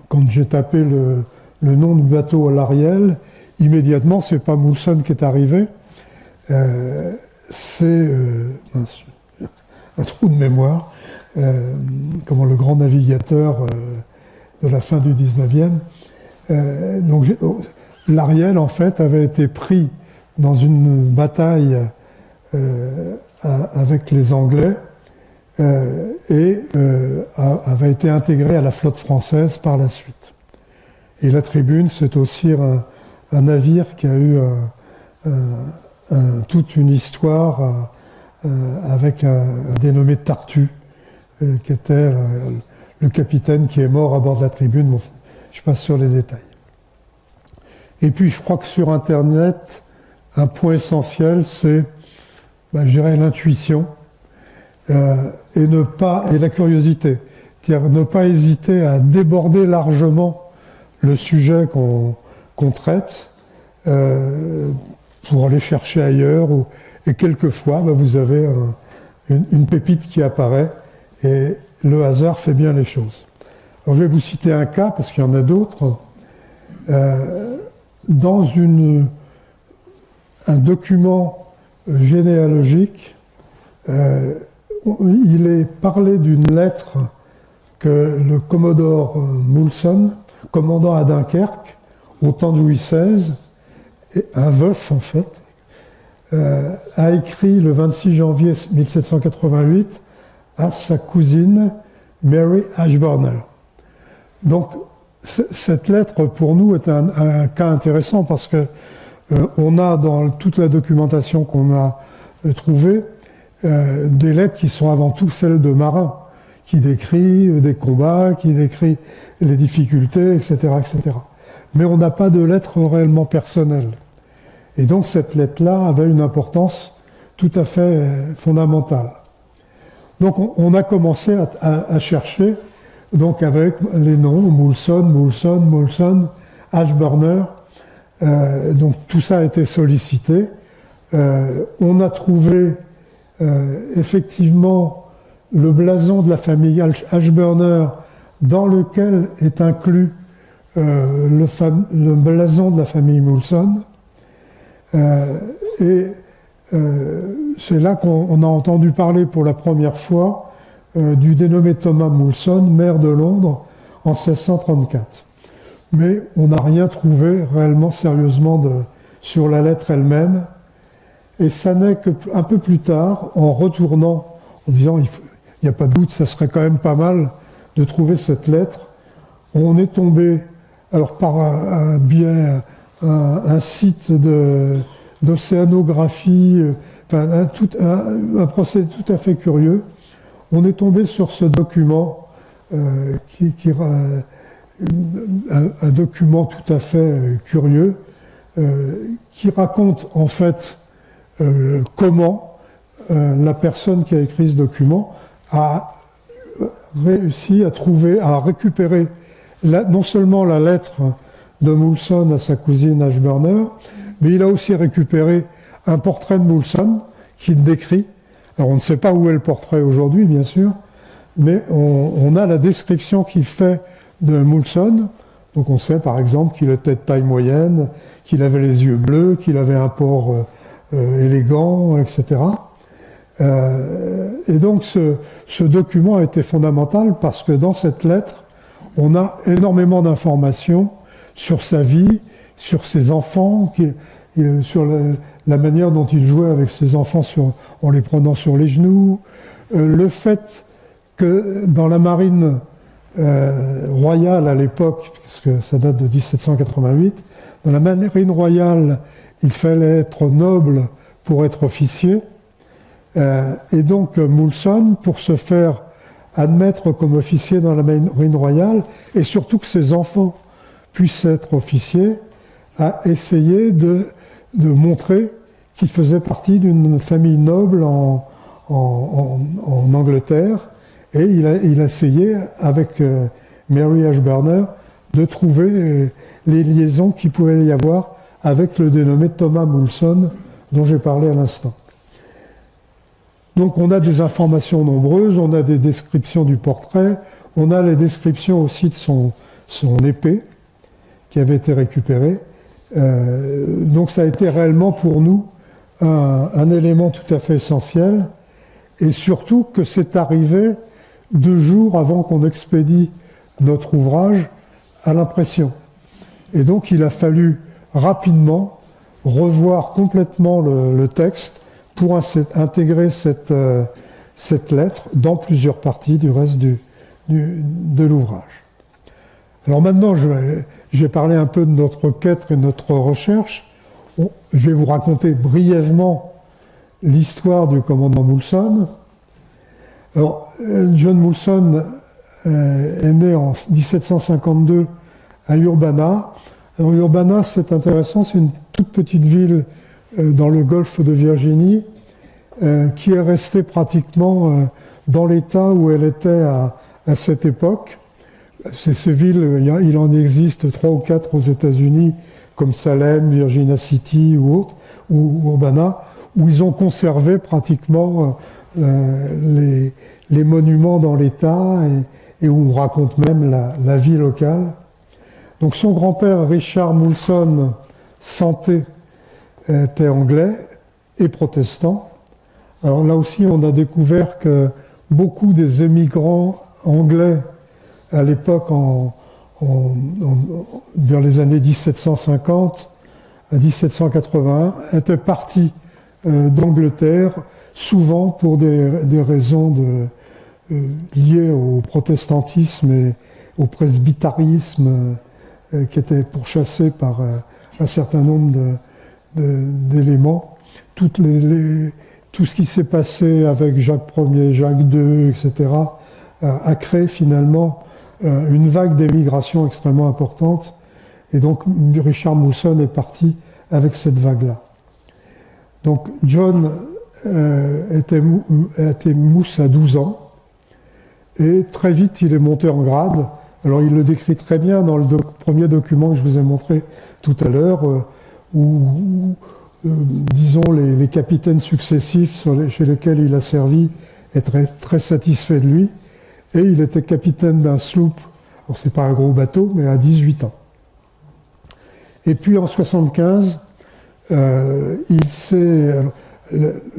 quand j'ai tapé le nom du bateau à l'Ariel, immédiatement, c'est pas Moulson qui est arrivé. C'est un trou de mémoire, comment le grand navigateur de la fin du 19e. Donc l'Ariel, en fait, avait été pris dans une bataille avec les Anglais et avait été intégré à la flotte française par la suite. Et la Tribune, c'est aussi un navire qui a eu toute une histoire avec un dénommé Tartu, qui était le capitaine qui est mort à bord de la Tribune. Bon, je passe sur les détails. Et puis, je crois que sur Internet, un point essentiel, c'est, je dirais, l'intuition et la curiosité. C'est-à-dire ne pas hésiter à déborder largement le sujet qu'on traite pour aller chercher ailleurs. Et quelquefois, vous avez une pépite qui apparaît et le hasard fait bien les choses. Alors, je vais vous citer un cas, parce qu'il y en a d'autres. Dans un document généalogique, il est parlé d'une lettre que le commodore Moulson, commandant à Dunkerque, au temps de Louis XVI, un veuf en fait, a écrit le 26 janvier 1788 à sa cousine Mary Ashburner. Donc, cette lettre, pour nous, est un cas intéressant parce que on a dans toute la documentation qu'on a trouvée des lettres qui sont avant tout celles de marins, qui décrit des combats, qui décrit les difficultés, etc., etc. Mais on n'a pas de lettres réellement personnelles. Et donc cette lettre-là avait une importance tout à fait fondamentale. Donc on a commencé à chercher, donc avec les noms Moulson, Ashburner. Donc tout ça a été sollicité. On a trouvé effectivement le blason de la famille Ashburner, dans lequel est inclus le blason de la famille Moulson. C'est là qu'on a entendu parler pour la première fois du dénommé Thomas Moulson, maire de Londres, en 1634. Mais on n'a rien trouvé réellement sérieusement sur la lettre elle-même. Et ça n'est qu'un peu plus tard, en retournant, en disant il n'y a pas de doute, ça serait quand même pas mal de trouver cette lettre, on est tombé alors par un biais, un site d'océanographie, enfin, un procédé tout à fait curieux. On est tombé sur ce document, un document tout à fait curieux, qui raconte en fait comment la personne qui a écrit ce document a réussi à récupérer non seulement la lettre de Moulson à sa cousine Ashburner, mais il a aussi récupéré un portrait de Moulson qu'il décrit. Alors on ne sait pas où est le portrait aujourd'hui, bien sûr, mais on a la description qu'il fait de Moulson. Donc on sait par exemple qu'il était de taille moyenne, qu'il avait les yeux bleus, qu'il avait un port élégant, etc. Et donc ce document a été fondamental parce que dans cette lettre, on a énormément d'informations sur sa vie, sur ses enfants, sur la manière dont il jouait avec ses enfants en les prenant sur les genoux, le fait que dans la marine royale à l'époque, puisque ça date de 1788, dans la marine royale, il fallait être noble pour être officier. Et donc Moulson, pour se faire admettre comme officier dans la marine royale, et surtout que ses enfants puissent être officiers, a essayé de montrer qu'il faisait partie d'une famille noble en Angleterre, et il a essayé, avec Mary Ashburner, de trouver les liaisons qu'il pouvait y avoir avec le dénommé Thomas Moulson, dont j'ai parlé à l'instant. Donc on a des informations nombreuses, on a des descriptions du portrait, on a les descriptions aussi de son épée qui avait été récupérée. Donc ça a été réellement pour nous un élément tout à fait essentiel, et surtout que c'est arrivé 2 jours avant qu'on expédie notre ouvrage à l'impression. Et donc il a fallu rapidement revoir complètement le texte pour intégrer cette lettre dans plusieurs parties du reste de l'ouvrage. Alors maintenant, j'ai parlé un peu de notre quête et de notre recherche. Je vais vous raconter brièvement l'histoire du commandant Moulson. Alors, John Moulson est né en 1752 à Urbana. Alors, Urbana, c'est intéressant, c'est une toute petite ville dans le golfe de Virginie, qui est restée pratiquement dans l'état où elle était à cette époque. Ces villes, il en existe 3 ou 4 aux États-Unis, comme Salem, Virginia City ou autres, ou Urbana, où ils ont conservé pratiquement les monuments dans l'état et où on raconte même la vie locale. Donc son grand-père, Richard Moulson, Santé, était anglais et protestant. Alors là aussi, on a découvert que beaucoup des émigrants anglais à l'époque, vers les années 1750 à 1781, étaient partis d'Angleterre, souvent pour des raisons liées au protestantisme et au presbytarisme qui étaient pourchassés par un certain nombre d'éléments. Tout ce qui s'est passé avec Jacques Ier, Jacques II, etc., a créé finalement une vague d'émigration extrêmement importante. Et donc Richard Moulson est parti avec cette vague-là. Donc John était mousse à 12 ans, et très vite il est monté en grade. Alors il le décrit très bien dans le premier document que je vous ai montré tout à l'heure, où disons les capitaines successifs chez lesquels il a servi étaient très satisfaits de lui, et il était capitaine d'un sloop, alors c'est pas un gros bateau, mais à 18 ans. Et puis en 75,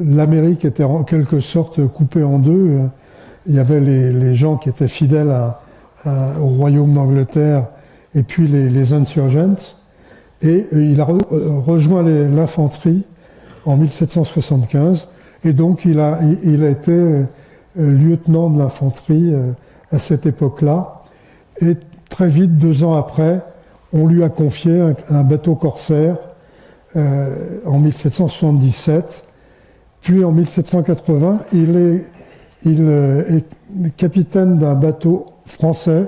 l'Amérique était en quelque sorte coupée en deux. Il y avait les gens qui étaient fidèles au royaume d'Angleterre, et puis les insurgents. Et il a rejoint l'infanterie en 1775, et donc il a été lieutenant de l'infanterie à cette époque-là. Et très vite, 2 ans après, on lui a confié un bateau corsaire en 1777. Puis en 1780, il est capitaine d'un bateau français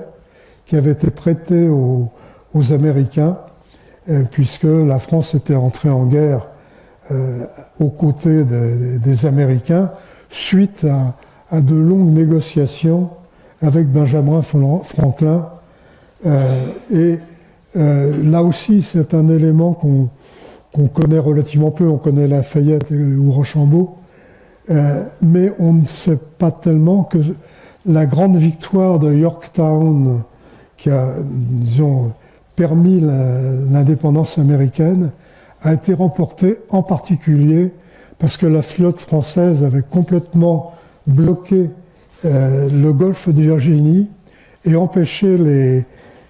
qui avait été prêté aux Américains, puisque la France était entrée en guerre aux côtés des Américains, suite à de longues négociations avec Benjamin Franklin. Là aussi, c'est un élément qu'on connaît relativement peu. On connaît Lafayette ou Rochambeau, mais on ne sait pas tellement que la grande victoire de Yorktown, qui a, disons, permis l'indépendance américaine, a été remportée en particulier parce que la flotte française avait complètement bloqué le golfe de Virginie et empêché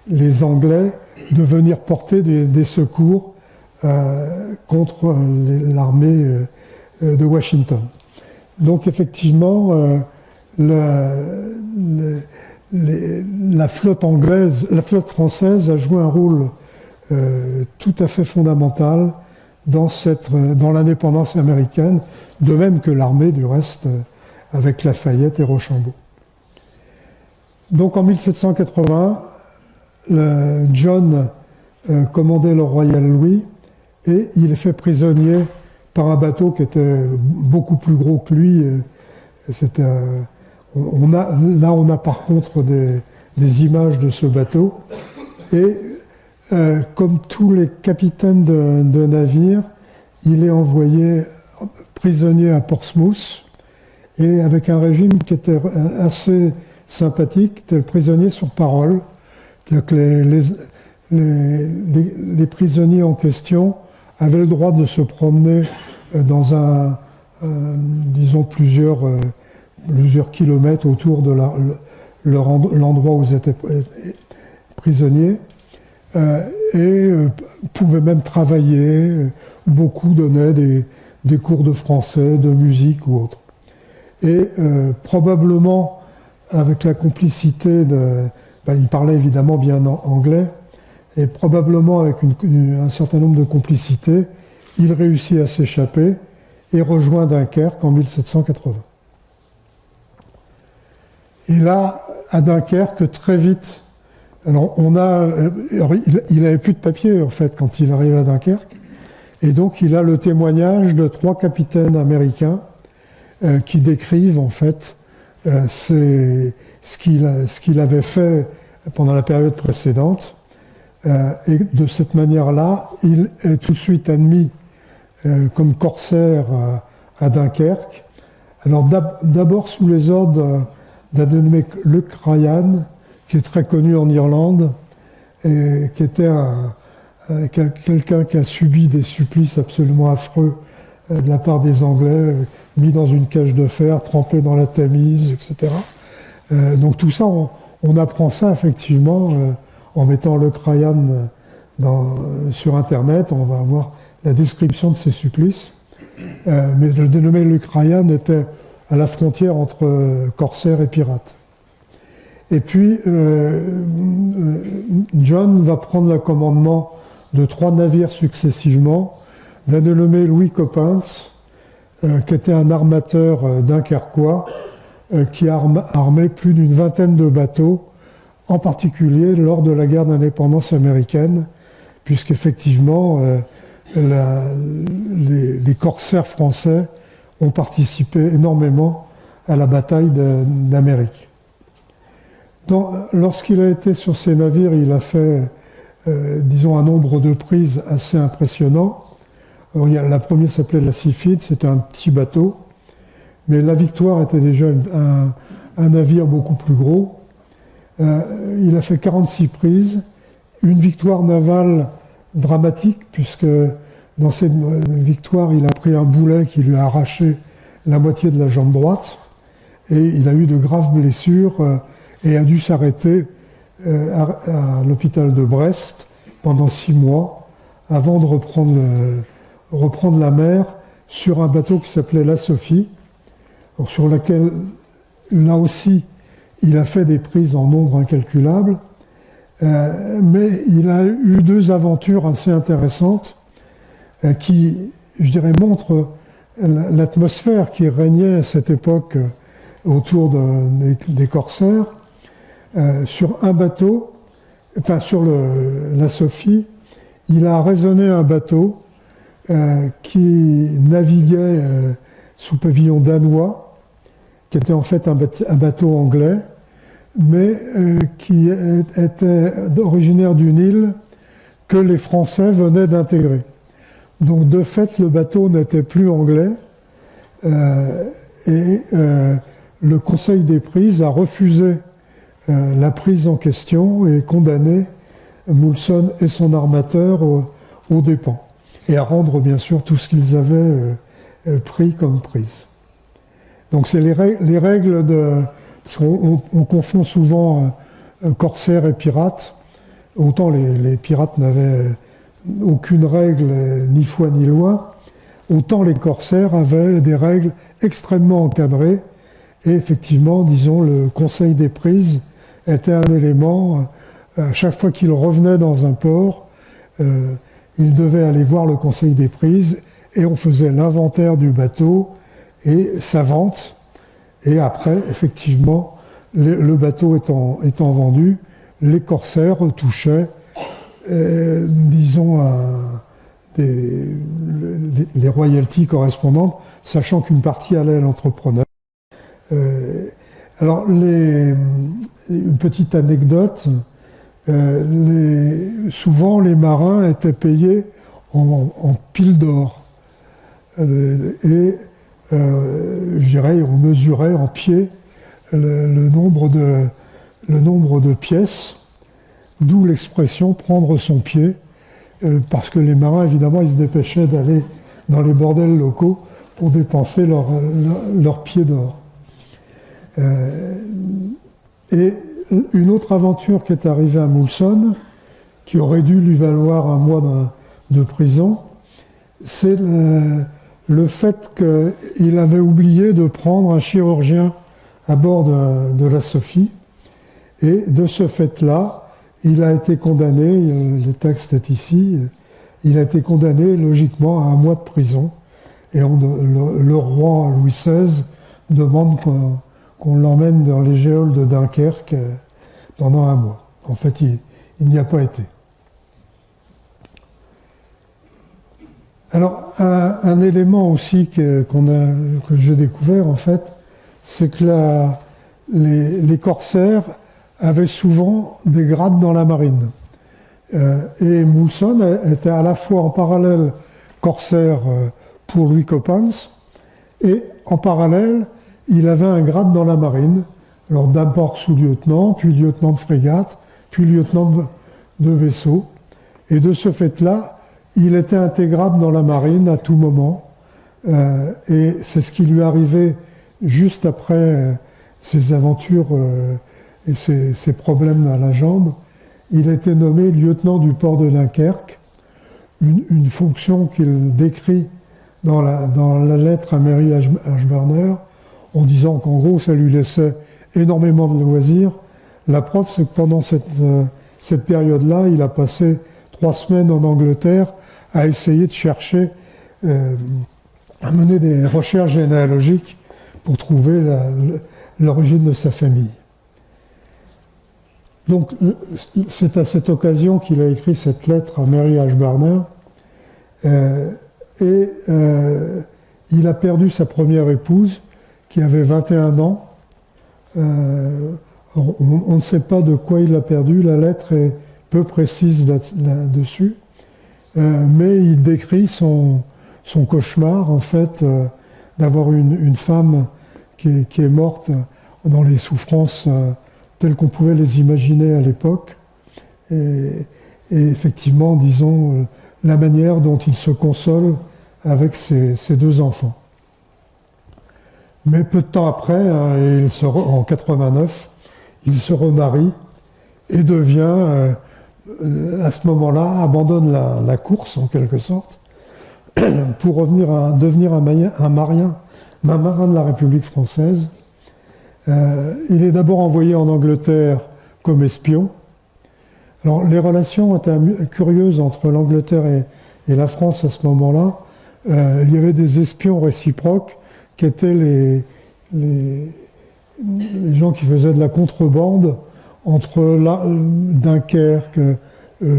les Anglais de venir porter des secours contre l'armée de Washington. Donc effectivement, la flotte française a joué un rôle tout à fait fondamental dans l'indépendance américaine, de même que l'armée du reste avec Lafayette et Rochambeau. Donc en 1780, John commandait le Royal Louis et il est fait prisonnier par un bateau qui était beaucoup plus gros que lui. On a par contre des images de ce bateau. Et comme tous les capitaines de navires, il est envoyé prisonnier à Portsmouth et avec un régime qui était assez sympathique, c'était le prisonnier sur parole. C'est-à-dire que les prisonniers en question avaient le droit de se promener dans disons plusieurs kilomètres autour de l'endroit où ils étaient prisonniers et pouvaient même travailler. Beaucoup donnaient des cours de français, de musique ou autre. Et probablement avec la complicité il parlait évidemment bien anglais, et probablement avec un certain nombre de complicités, il réussit à s'échapper et rejoint Dunkerque en 1780. Et là, à Dunkerque, très vite, il n'avait plus de papier en fait quand il arrive à Dunkerque, et donc il a le témoignage de 3 capitaines américains qui décrivent en fait ce qu'il avait fait pendant la période précédente. Et de cette manière-là, il est tout de suite admis comme corsaire à Dunkerque. Alors d'abord sous les ordres d'un dénommé Luc Ryan, qui est très connu en Irlande, et qui était quelqu'un qui a subi des supplices absolument affreux de la part des Anglais, mis dans une cage de fer, trempé dans la Tamise, etc. Donc tout ça, on apprend ça effectivement en mettant Luc Ryan sur Internet. On va avoir la description de ces supplices. Mais le dénommé Luc Ryan était à la frontière entre corsaires et pirates. Et puis, John va prendre le commandement de 3 navires successivement, d'un dénommé Louis Coppens, qui était un armateur dunkerquois, qui a armé plus d'une vingtaine de bateaux, en particulier lors de la guerre d'indépendance américaine, puisqu'effectivement, les corsaires français ont participé énormément à la bataille d'Amérique. Lorsqu'il a été sur ces navires, il a fait, disons, un nombre de prises assez impressionnant. Alors, la première s'appelait la Sylphide, c'était un petit bateau, mais la Victoire était déjà un navire beaucoup plus gros. Il a fait 46 prises, une victoire navale dramatique, puisque dans cette victoire, il a pris un boulet qui lui a arraché la moitié de la jambe droite, et il a eu de graves blessures et a dû s'arrêter à l'hôpital de Brest pendant 6 mois avant de reprendre la mer sur un bateau qui s'appelait la Sophie, sur laquelle, là aussi, il a fait des prises en nombre incalculable, Mais il a eu deux aventures assez intéressantes qui, je dirais, montrent l'atmosphère qui régnait à cette époque autour des corsaires. Sur un bateau, enfin sur la Sophie, il a raisonné un bateau qui naviguait sous pavillon danois, qui était en fait un bateau anglais, mais qui était originaire d'une île que les Français venaient d'intégrer. Donc de fait, le bateau n'était plus anglais et le Conseil des prises a refusé la prise en question et condamné Moulson et son armateur aux dépens et à rendre bien sûr tout ce qu'ils avaient pris comme prise. Donc c'est les règles de... Parce qu'on confond souvent corsaires et pirates. Autant les pirates n'avaient aucune règle, ni foi ni loi, autant les corsaires avaient des règles extrêmement encadrées. Et effectivement, disons, le Conseil des prises était un élément. À chaque fois qu'il revenait dans un port, il devait aller voir le Conseil des prises et on faisait l'inventaire du bateau et sa vente. Et après, effectivement, le bateau étant vendu, les corsaires touchaient, disons, les royalties correspondantes, sachant qu'une partie allait à l'entrepreneur. Alors, une petite anecdote, souvent les marins étaient payés en piles d'or. Je dirais, on mesurait en pieds le nombre de pièces, d'où l'expression prendre son pied, parce que les marins, évidemment, ils se dépêchaient d'aller dans les bordels locaux pour dépenser leur pied d'or. Et une autre aventure qui est arrivée à Moulson, qui aurait dû lui valoir un mois de prison, c'est le fait qu'il avait oublié de prendre un chirurgien à bord de la Sophie. Et de ce fait-là, il a été condamné, le texte est ici, il a été condamné logiquement à un mois de prison. Et le roi Louis XVI demande qu'on l'emmène dans les geôles de Dunkerque pendant un mois. En fait, il n'y a pas été. Alors, un élément aussi que j'ai découvert, en fait, c'est que les corsaires avaient souvent des grades dans la marine. Et Moulson était à la fois en parallèle corsaire pour Louis Coppens, et en parallèle, il avait un grade dans la marine, alors d'abord sous-lieutenant, puis lieutenant de frégate, puis lieutenant de vaisseau. Et de ce fait-là, il était intégrable dans la marine à tout moment. Et c'est ce qui lui arrivait juste après ses aventures et ses problèmes à la jambe. Il a été nommé lieutenant du port de Dunkerque, une fonction qu'il décrit dans la lettre à Mary Ashburner, en disant qu'en gros, ça lui laissait énormément de loisirs. La preuve, c'est que pendant cette période-là, il a passé 3 semaines en Angleterre à essayer de chercher, à mener des recherches généalogiques pour trouver l'origine de sa famille. Donc, c'est à cette occasion qu'il a écrit cette lettre à Mary Ashburner. Il a perdu sa première épouse, qui avait 21 ans. On ne sait pas de quoi il l'a perdu, la lettre est peu précise là-dessus, mais il décrit son cauchemar, en fait, d'avoir une femme qui est morte dans les souffrances telles qu'on pouvait les imaginer à l'époque. Et effectivement, disons, la manière dont il se console avec ses 2 enfants. Mais peu de temps après, en 89, il se remarie et devient, à ce moment-là, abandonne la course en quelque sorte, pour devenir un marin de la République française. Il est d'abord envoyé en Angleterre comme espion. Alors, les relations étaient curieuses entre l'Angleterre et la France à ce moment-là. Il y avait des espions réciproques qui étaient les gens qui faisaient de la contrebande entre Dunkerque,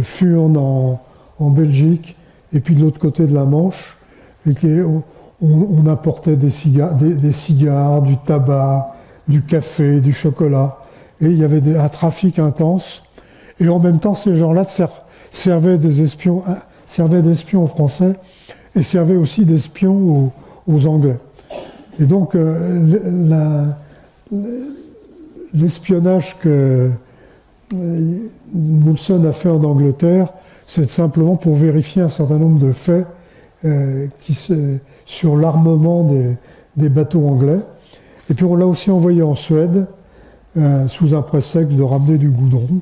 Furnes en Belgique, et puis de l'autre côté de la Manche. Et on apportait des cigares, du tabac, du café, du chocolat. Et il y avait un trafic intense. Et en même temps, ces gens-là servaient d'espions aux Français et servaient aussi d'espions aux Anglais. Et donc, l'espionnage que Moulson a fait en Angleterre, c'est simplement pour vérifier un certain nombre de faits sur l'armement des bateaux anglais. Et puis on l'a aussi envoyé en Suède, sous un prétexte de ramener du goudron,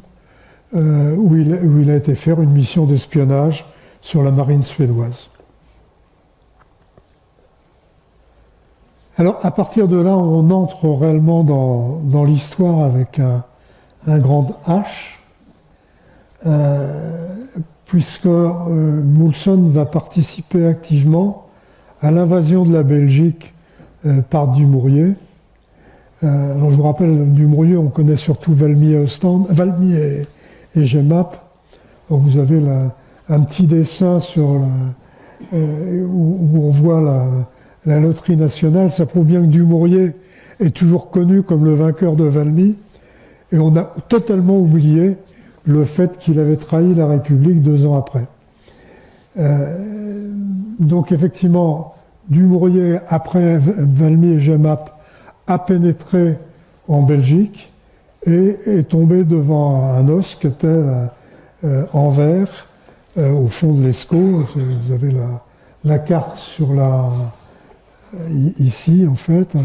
où il a été faire une mission d'espionnage sur la marine suédoise. Alors, à partir de là, on entre réellement dans l'histoire avec un grand H, puisque Moulson va participer activement à l'invasion de la Belgique par Dumouriez. Alors, je vous rappelle, Dumouriez, on connaît surtout Valmy et Jemmapes. Vous avez un petit dessin où on voit la loterie nationale. Ça prouve bien que Dumouriez est toujours connu comme le vainqueur de Valmy. Et on a totalement oublié le fait qu'il avait trahi la République 2 ans après. Donc effectivement, Dumouriez, après Valmy et Jemmapes, a pénétré en Belgique et est tombé devant un os qui était Anvers, au fond de l'Escaut. Vous avez la carte ici, en fait.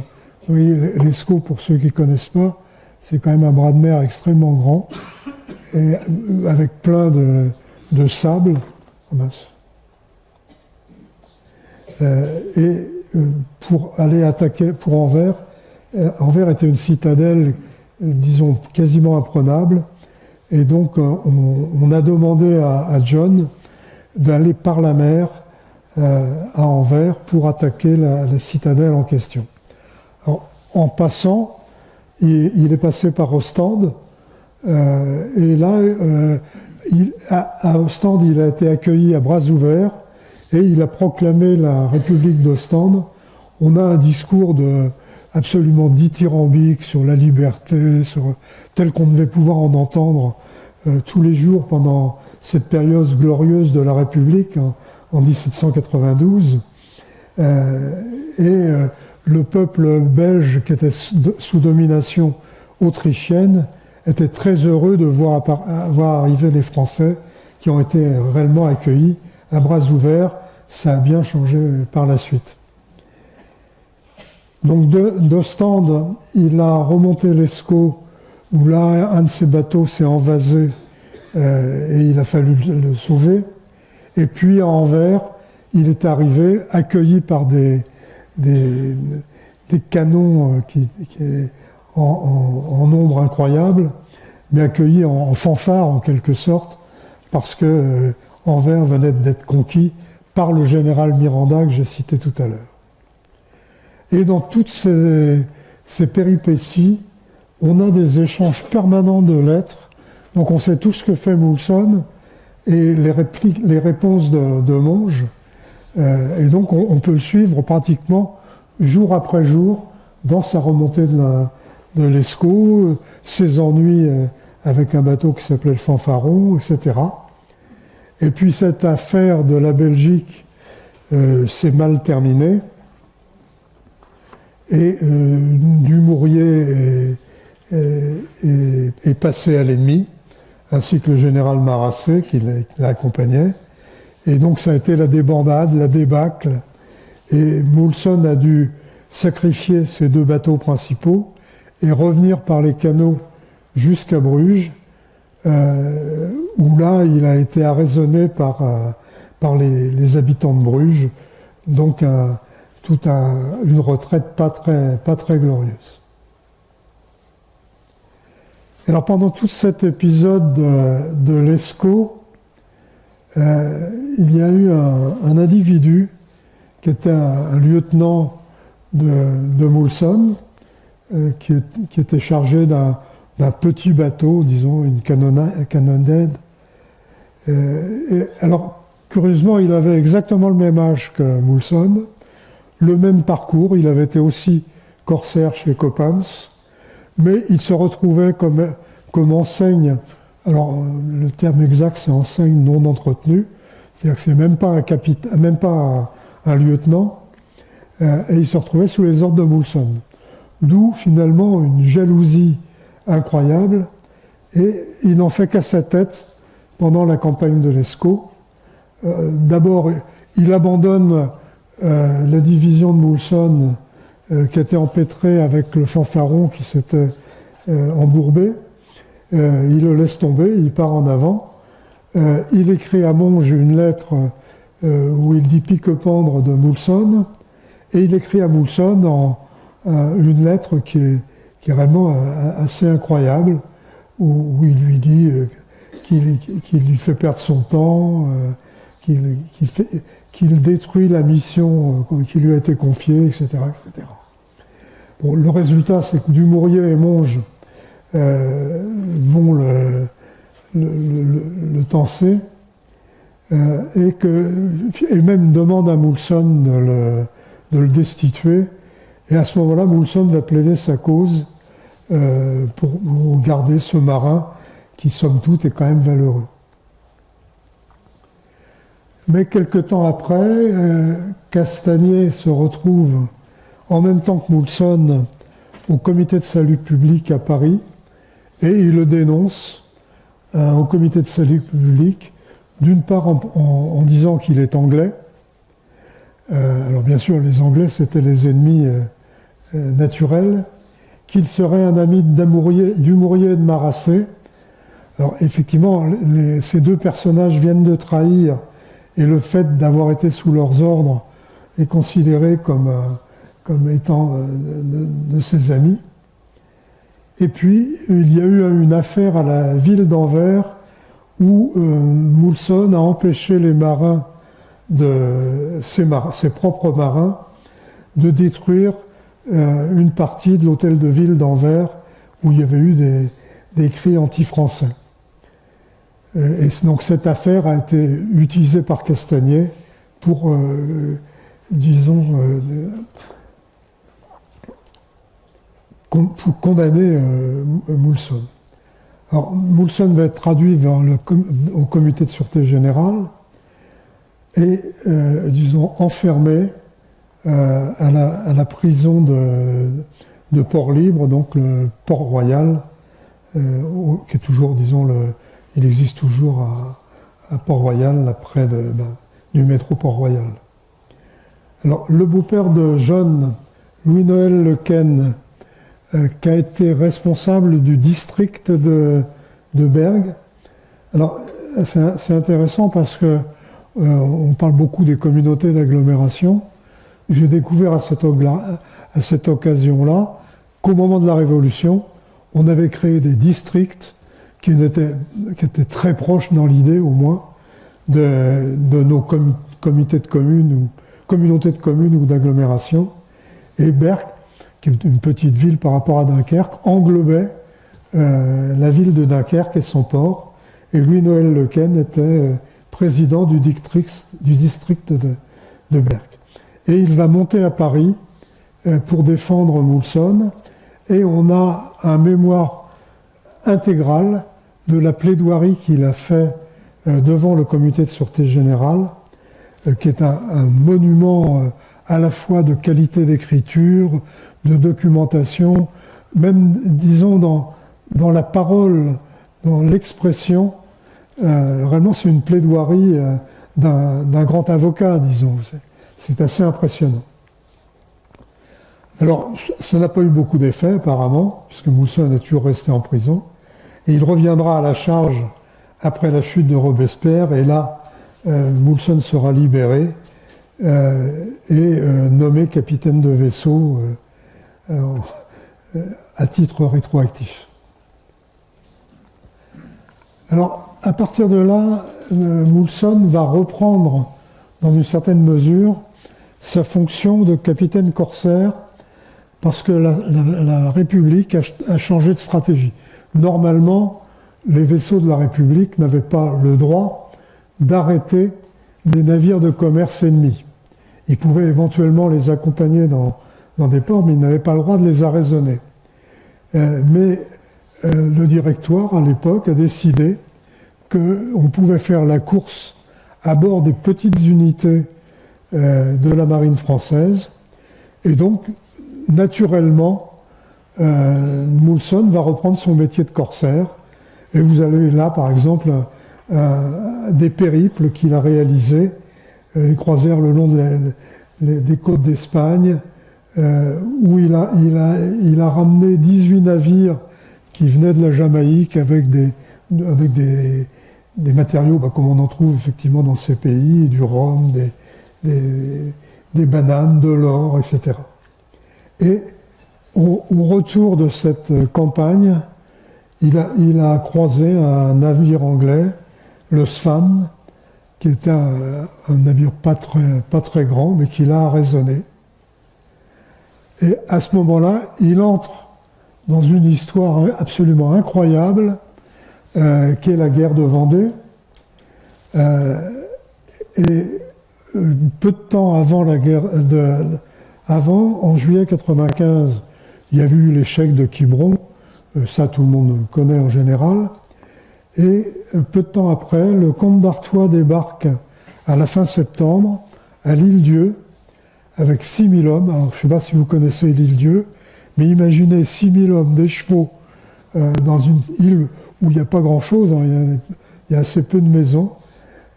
Oui, l'Escaut, pour ceux qui ne connaissent pas, c'est quand même un bras de mer extrêmement grand, et avec plein de sable. Pour aller attaquer pour Anvers, Anvers était une citadelle, disons, quasiment imprenable, et donc on a demandé à John d'aller par la mer à Anvers pour attaquer la citadelle en question. Alors, en passant, il est passé par Ostende, et là, à Ostende, il a été accueilli à bras ouverts, et il a proclamé la République d'Ostende. On a un discours absolument dithyrambique sur la liberté, tel qu'on devait pouvoir en entendre tous les jours pendant cette période glorieuse de la République en 1792. Le peuple belge, qui était sous domination autrichienne, était très heureux de voir arriver les Français qui ont été réellement accueillis à bras ouverts. Ça a bien changé par la suite. Donc d'Ostende, il a remonté l'Escaut, où là, un de ses bateaux s'est envasé et il a fallu le sauver. Et puis à Anvers, il est arrivé, accueilli par des canons en nombre incroyable, mais accueilli en fanfare en quelque sorte, parce que Anvers venait d'être conquis par le général Miranda que j'ai cité tout à l'heure. Et dans toutes ces péripéties, on a des échanges permanents de lettres. Donc on sait tout ce que fait Moulson et les réponses de Monge. Et donc on peut le suivre pratiquement jour après jour dans sa remontée de l'Escaut, ses ennuis avec un bateau qui s'appelait le Fanfaron, etc. Et puis cette affaire de la Belgique s'est mal terminée. Et Dumouriez est passé à l'ennemi, ainsi que le général Marassé qui l'accompagnait. Et donc ça a été la débandade, la débâcle. Et Moulson a dû sacrifier ses 2 bateaux principaux et revenir par les canaux jusqu'à Bruges, où là il a été arraisonné par les habitants de Bruges. Donc une retraite pas très glorieuse. Alors pendant tout cet épisode de l'ESCO, il y a eu un individu qui était un lieutenant de Moulson, qui était chargé d'un petit bateau, disons, une canonnade. Et alors, curieusement, il avait exactement le même âge que Moulson, le même parcours, il avait été aussi corsaire chez Coppens, mais il se retrouvait comme enseigne, alors le terme exact c'est enseigne non entretenue, c'est-à-dire que c'est même pas un lieutenant, et il se retrouvait sous les ordres de Moulson. D'où finalement une jalousie incroyable, et il n'en fait qu'à sa tête pendant la campagne de l'ESCO. D'abord, il abandonne la division de Moulson qui était empêtrée avec le fanfaron qui s'était embourbé. Il le laisse tomber, il part en avant. Il écrit à Monge une lettre où il dit pique-pendre de Moulson, et il écrit à Moulson une lettre qui est vraiment assez incroyable, où il lui dit qu'il lui fait perdre son temps, qu'il détruit la mission qui lui a été confiée, etc., etc. Bon, le résultat, c'est que Dumouriez et Monge vont le tancer, et même demande à Moulson de le destituer. Et à ce moment-là, Moulson va plaider sa cause pour garder ce marin qui, somme toute, est quand même valeureux. Mais quelque temps après, Castanier se retrouve en même temps que Moulson au comité de salut public à Paris, et il le dénonce au comité de salut public, d'une part en disant qu'il est anglais. Alors bien sûr, les Anglais, c'était les ennemis naturels, qu'il serait un ami Dumouriez et de Marassé. Alors effectivement, ces deux personnages viennent de trahir, et le fait d'avoir été sous leurs ordres est considéré comme étant de ses amis. Et puis, il y a eu une affaire à la ville d'Anvers où Moulson a empêché les marins, ses propres marins, de détruire une partie de l'hôtel de ville d'Anvers où il y avait eu des cris anti-français. Et donc cette affaire a été utilisée par Castanier pour, pour condamner Moulson. Alors, Moulson va être traduit au comité de sûreté générale et, enfermé à la prison de Port-Libre, donc le Port-Royal, qui est toujours, il existe toujours à Port-Royal, là, près du métro Port-Royal. Alors, le beau-père de John, Louis-Noël Lequesne, qui a été responsable du district de Bergues. Alors, c'est intéressant parce que on parle beaucoup des communautés d'agglomération. J'ai découvert à cette occasion-là qu'au moment de la Révolution, on avait créé des districts qui étaient très proches dans l'idée, au moins, de nos comités de communes ou communautés de communes ou d'agglomération. Et Berck, qui est une petite ville par rapport à Dunkerque, englobait la ville de Dunkerque et son port. Et Louis-Noël Lequesne était président du district de Berck. Et il va monter à Paris pour défendre Moulson. Et on a un mémoire intégral de la plaidoirie qu'il a fait devant le comité de sûreté générale, qui est un monument à la fois de qualité d'écriture, de documentation, même, disons, dans la parole, dans l'expression. Vraiment, c'est une plaidoirie d'un grand avocat, disons. C'est assez impressionnant. Alors, ça n'a pas eu beaucoup d'effet, apparemment, puisque Moulson est toujours resté en prison. Et il reviendra à la charge après la chute de Robespierre, et là, Moulson sera libéré et nommé capitaine de vaisseau à titre rétroactif. Alors, à partir de là, Moulson va reprendre, dans une certaine mesure, sa fonction de capitaine corsaire, parce que la République a changé de stratégie. Normalement, les vaisseaux de la République n'avaient pas le droit d'arrêter des navires de commerce ennemis. Ils pouvaient éventuellement les accompagner dans des ports, mais ils n'avaient pas le droit de les arraisonner. Mais le directoire, à l'époque, a décidé qu'on pouvait faire la course à bord des petites unités de la marine française. Et donc, naturellement, Moulson va reprendre son métier de corsaire. Et vous avez là, par exemple, des périples qu'il a réalisés, les croisières le long des côtes d'Espagne, où il a ramené 18 navires qui venaient de la Jamaïque avec des matériaux comme on en trouve effectivement dans ces pays, du rhum, des bananes, de l'or, etc. Et au retour de cette campagne, il a croisé un navire anglais, le Svan, qui était un navire pas très grand, mais qu'il a arraisonné. Et à ce moment-là, il entre dans une histoire absolument incroyable, qui est la guerre de Vendée. Et peu de temps avant la guerre, en juillet 95, il y a eu l'échec de Quiberon, ça tout le monde connaît en général. Et peu de temps après, le comte d'Artois débarque à la fin septembre à l'Île-Dieu avec 6000 hommes. Alors, je ne sais pas si vous connaissez l'Île-Dieu, mais imaginez 6000 hommes, des chevaux, dans une île où il n'y a pas grand-chose, hein, il y a assez peu de maisons.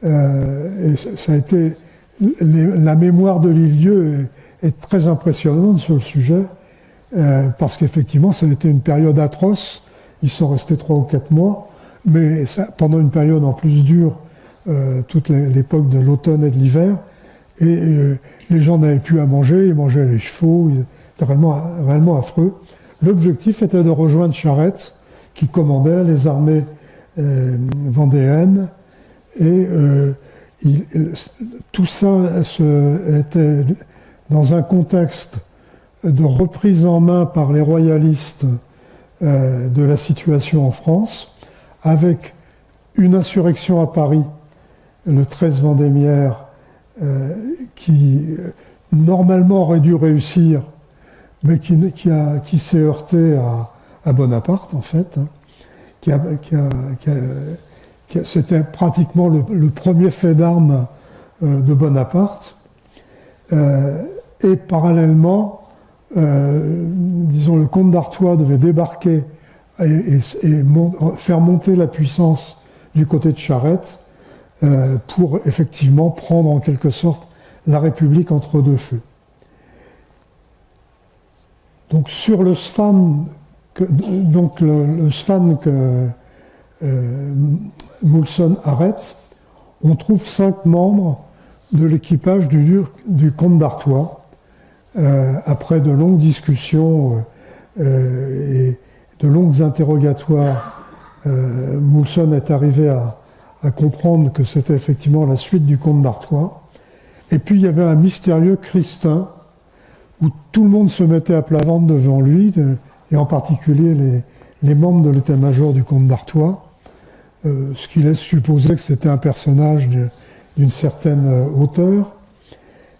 Et ça a été... La mémoire de l'Île-Dieu est très impressionnante sur le sujet, parce qu'effectivement, ça a été une période atroce. Ils sont restés 3 ou 4 mois. Mais ça, pendant une période en plus dure, toute l'époque de l'automne et de l'hiver, et les gens n'avaient plus à manger, ils mangeaient les chevaux, c'était réellement affreux. L'objectif était de rejoindre Charette, qui commandait les armées vendéennes, et tout ça était dans un contexte de reprise en main par les royalistes de la situation en France, avec une insurrection à Paris, le 13 Vendémiaire, qui normalement aurait dû réussir, mais qui s'est heurté à Bonaparte, en fait. C'était pratiquement le premier fait d'armes de Bonaparte. Et parallèlement, disons, le comte d'Artois devait débarquer et faire monter la puissance du côté de Charette pour effectivement prendre en quelque sorte la République entre deux feux. Donc sur le Svan, le Svan que Moulson arrête, on trouve 5 membres de l'équipage du comte d'Artois. Après de longues discussions et de longues interrogatoires, Moulson est arrivé à comprendre que c'était effectivement la suite du comte d'Artois. Et puis il y avait un mystérieux Christin, où tout le monde se mettait à plat ventre devant lui, et en particulier les membres de l'état-major du comte d'Artois, ce qui laisse supposer que c'était un personnage d'une certaine hauteur.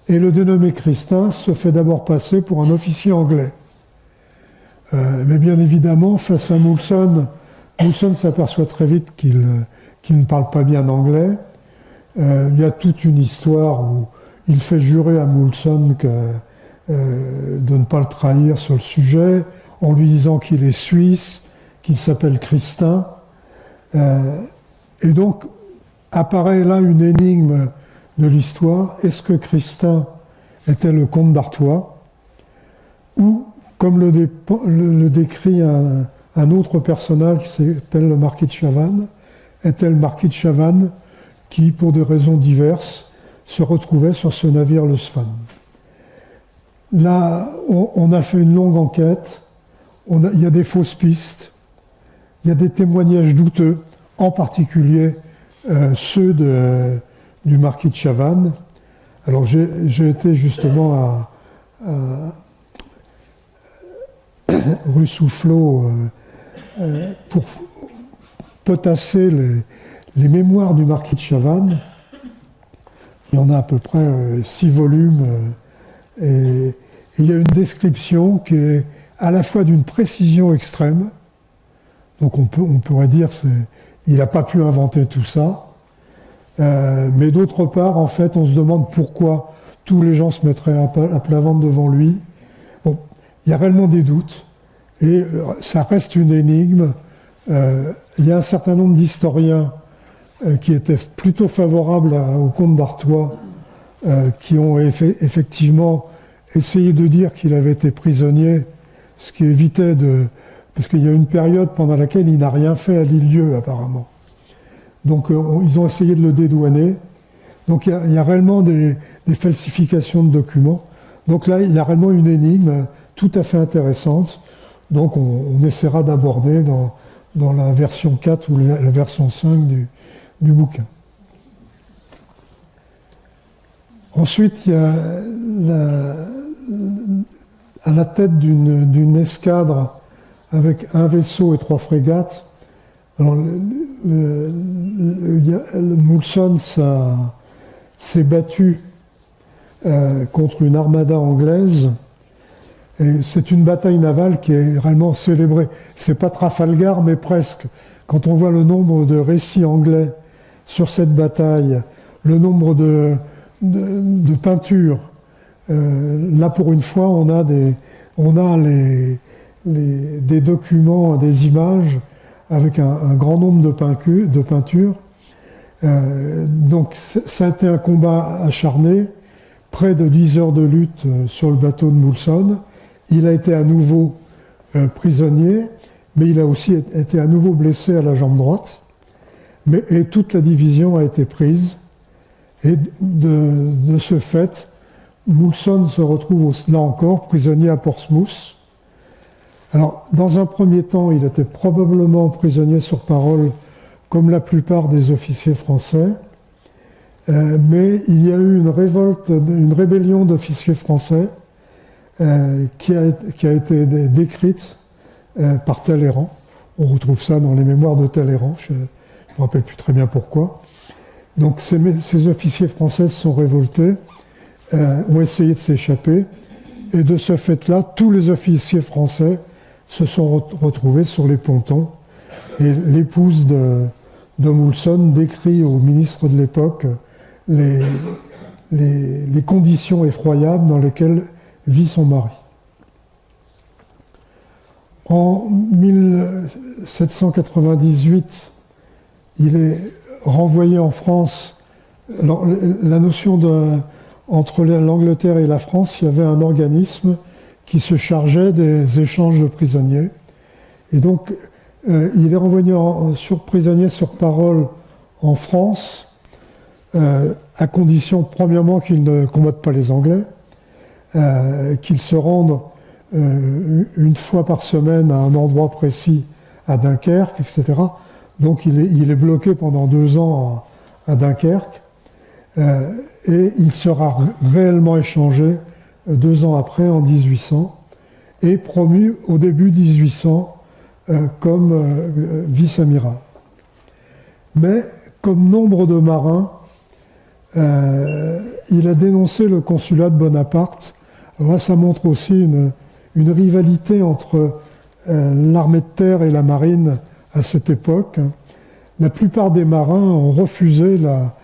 Et le dénommé Christin se fait d'abord passer pour un officier anglais. Mais bien évidemment, face à Moulson s'aperçoit très vite qu'il ne parle pas bien anglais. Il y a toute une histoire où il fait jurer à Moulson de ne pas le trahir sur le sujet, en lui disant qu'il est suisse, qu'il s'appelle Christin. Et donc, apparaît là une énigme de l'histoire. Est-ce que Christin était le comte d'Artois, ou, comme le décrit un autre personnage qui s'appelle le marquis de Chavannes, était le marquis de Chavannes qui, pour des raisons diverses, se retrouvait sur ce navire le Svan. Là, on a fait une longue enquête, il y a des fausses pistes, il y a des témoignages douteux. en particulier ceux du marquis de Chavannes. Alors j'ai été justement à rue Soufflot pour potasser les mémoires du marquis de Chavannes. Il y en a à peu près 6 volumes et il y a une description qui est à la fois d'une précision extrême, donc on pourrait dire il n'a pas pu inventer tout ça, mais d'autre part, en fait, on se demande pourquoi tous les gens se mettraient à plat ventre devant lui. Bon, il y a réellement des doutes, et ça reste une énigme. Il y a un certain nombre d'historiens qui étaient plutôt favorables au comte d'Artois, qui ont effectivement essayé de dire qu'il avait été prisonnier, ce qui évitait de... Parce qu'il y a une période pendant laquelle il n'a rien fait à l'île-Dieu, apparemment. Donc ils ont essayé de le dédouaner. Donc il y a réellement des falsifications de documents. Donc là, il y a réellement une énigme tout à fait intéressante. Donc on essaiera d'aborder dans la version 4 ou la version 5 du bouquin. Ensuite, il y a à la tête d'une escadre avec un vaisseau et 3 frégates. Alors, Moulson s'est battu contre une armada anglaise. Et c'est une bataille navale qui est réellement célébrée. C'est pas Trafalgar, mais presque. Quand on voit le nombre de récits anglais sur cette bataille, le nombre de peintures, là pour une fois, on a des documents, des images avec un grand nombre de peintures. Donc ça a été un combat acharné, près de 10 heures de lutte sur le bateau de Moulson. Il a été à nouveau prisonnier, mais il a aussi été à nouveau blessé à la jambe droite. Et toute la division a été prise. Et de ce fait, Moulson se retrouve là encore prisonnier à Portsmouth. Alors, dans un premier temps, il était probablement prisonnier sur parole, comme la plupart des officiers français. Mais il y a eu une rébellion d'officiers français qui a été décrite par Talleyrand. On retrouve ça dans les mémoires de Talleyrand, je ne me rappelle plus très bien pourquoi. Donc ces officiers français se sont révoltés, ont essayé de s'échapper, et de ce fait-là, tous les officiers français se sont retrouvés sur les pontons. Et l'épouse de Moulson décrit au ministre de l'époque les conditions effroyables dans lesquelles vit son mari. En 1798, il est renvoyé en France. Alors, la notion entre l'Angleterre et la France, il y avait un organisme qui se chargeait des échanges de prisonniers. Et donc, il est renvoyé prisonnier sur parole en France, à condition, premièrement, qu'il ne combatte pas les Anglais, qu'il se rende une fois par semaine à un endroit précis à Dunkerque, etc. Donc il est bloqué pendant 2 ans à Dunkerque, et il sera réellement échangé 2 ans après, en 1800, et promu au début 1800 comme vice-amiral. Mais comme nombre de marins, il a dénoncé le consulat de Bonaparte. Alors là, ça montre aussi une rivalité entre l'armée de terre et la marine à cette époque. La plupart des marins ont refusé la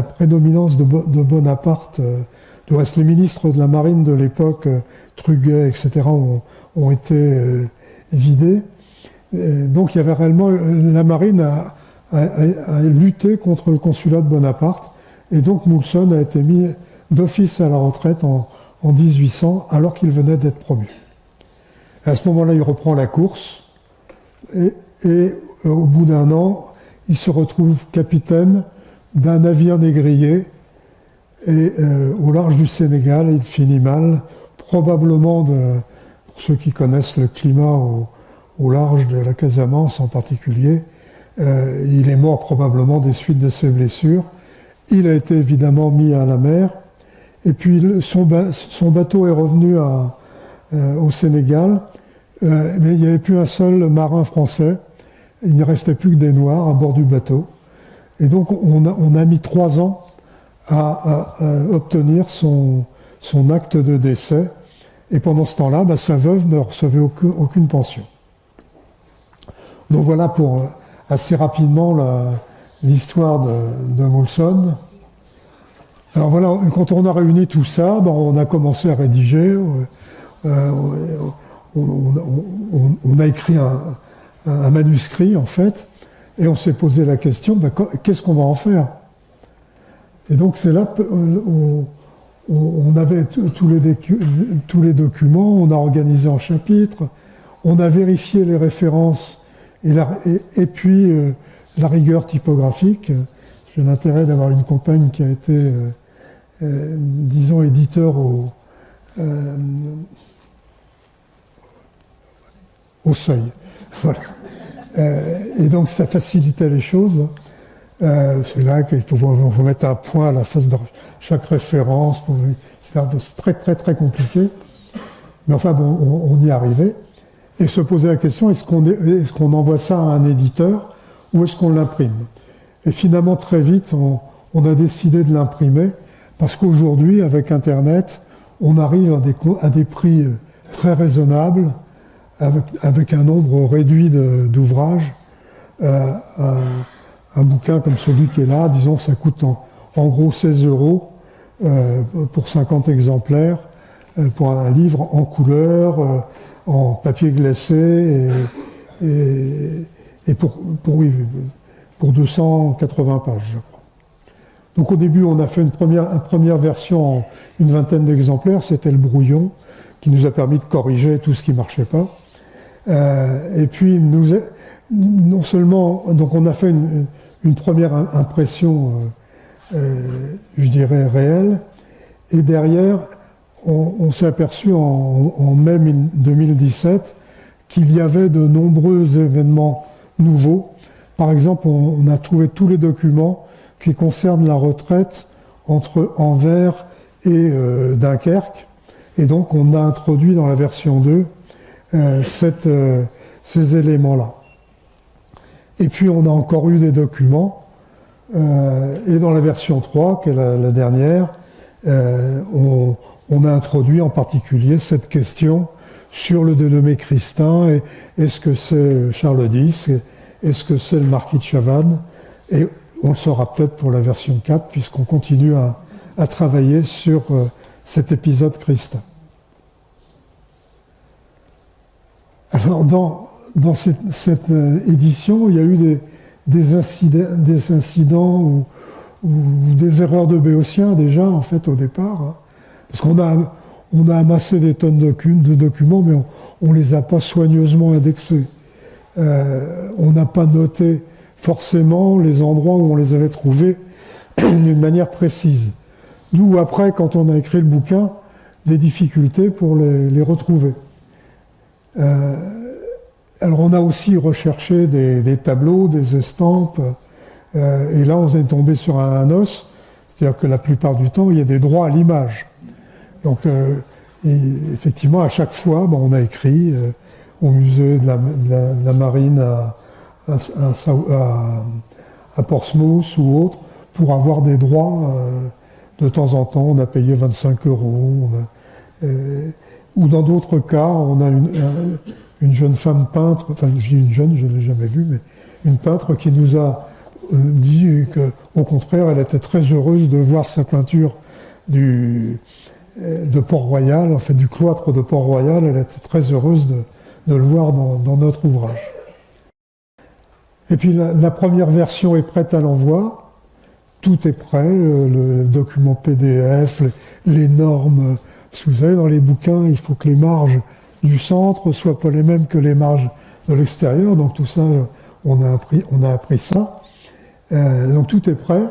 prédominance de Bonaparte. Du reste, les ministres de la marine de l'époque, Truguet, etc., ont été vidés. Donc il y avait réellement... La marine a lutté contre le consulat de Bonaparte, et donc Moulson a été mis d'office à la retraite en 1800, alors qu'il venait d'être promu. À ce moment-là, il reprend la course, et au bout d'1 an, il se retrouve capitaine d'un navire négrier, et au large du Sénégal, il finit mal, probablement, pour ceux qui connaissent le climat au large de la Casamance en particulier, Il est mort probablement des suites de ses blessures. Il a été évidemment mis à la mer. Et puis son bateau est revenu au Sénégal, mais il n'y avait plus un seul marin français. Il ne restait plus que des Noirs à bord du bateau. Et donc on a mis 3 ans à obtenir son acte de décès. Et pendant ce temps-là, sa veuve ne recevait aucune pension. Donc voilà pour assez rapidement l'histoire de Moulson. Alors voilà, quand on a réuni tout ça, on a commencé à rédiger. On a écrit un manuscrit, en fait, et on s'est posé la question, qu'est-ce qu'on va en faire? Et donc c'est là on avait tous les documents, on a organisé en chapitres, on a vérifié les références et puis la rigueur typographique. J'ai l'intérêt d'avoir une compagne qui a été, disons, éditeur au Seuil. Voilà. Et donc ça facilitait les choses. C'est là qu'il faut mettre un point à la face de chaque référence. C'est très très très compliqué. Mais enfin bon, on y est arrivé. Et se poser la question, est-ce qu'on envoie ça à un éditeur ou est-ce qu'on l'imprime? Et finalement, très vite, on a décidé de l'imprimer parce qu'aujourd'hui, avec Internet, on arrive à des prix très raisonnables, avec un nombre réduit d'ouvrages. Un bouquin comme celui qui est là, disons, ça coûte en gros 16 € pour 50 exemplaires, pour un livre en couleur, en papier glacé, et pour 280 pages, je crois. Donc au début, on a fait une première version en une vingtaine d'exemplaires, c'était le brouillon, qui nous a permis de corriger tout ce qui ne marchait pas. Et puis, non seulement, donc on a fait une première impression, je dirais, réelle, et derrière, on s'est aperçu en mai 2017 qu'il y avait de nombreux événements nouveaux. Par exemple, on a trouvé tous les documents qui concernent la retraite entre Anvers et Dunkerque, et donc on a introduit dans la version 2 ces éléments-là. Et puis on a encore eu des documents, et dans la version 3, qui est la dernière, on a introduit en particulier cette question sur le dénommé Christin, et est-ce que c'est Charles X, est-ce que c'est le marquis de Chavannes, et on le saura peut-être pour la version 4, puisqu'on continue à travailler sur cet épisode Christin. Alors dans cette édition, il y a eu des incidents ou des erreurs de béotien déjà, en fait, au départ. Hein, parce qu'on a amassé des tonnes de documents, mais on ne les a pas soigneusement indexés. On n'a pas noté forcément les endroits où on les avait trouvés d'une manière précise. D'où après, quand on a écrit le bouquin, des difficultés pour les retrouver. Alors on a aussi recherché des tableaux, des estampes, et là on est tombé sur un os, c'est-à-dire que la plupart du temps il y a des droits à l'image. Donc effectivement à chaque fois on a écrit au musée de la marine à Portsmouth ou autre pour avoir des droits. De temps en temps on a payé 25 €. Ou dans d'autres cas, on a une jeune femme peintre, enfin je dis une jeune, je ne l'ai jamais vue, mais une peintre qui nous a dit qu'au contraire, elle était très heureuse de voir sa peinture de Port-Royal, en fait du cloître de Port-Royal, elle était très heureuse de le voir dans notre ouvrage. Et puis la première version est prête à l'envoi, tout est prêt, le document PDF, les normes. Parce que vous savez, dans les bouquins, il faut que les marges du centre soient pas les mêmes que les marges de l'extérieur. Donc tout ça, on a appris ça. Donc tout est prêt.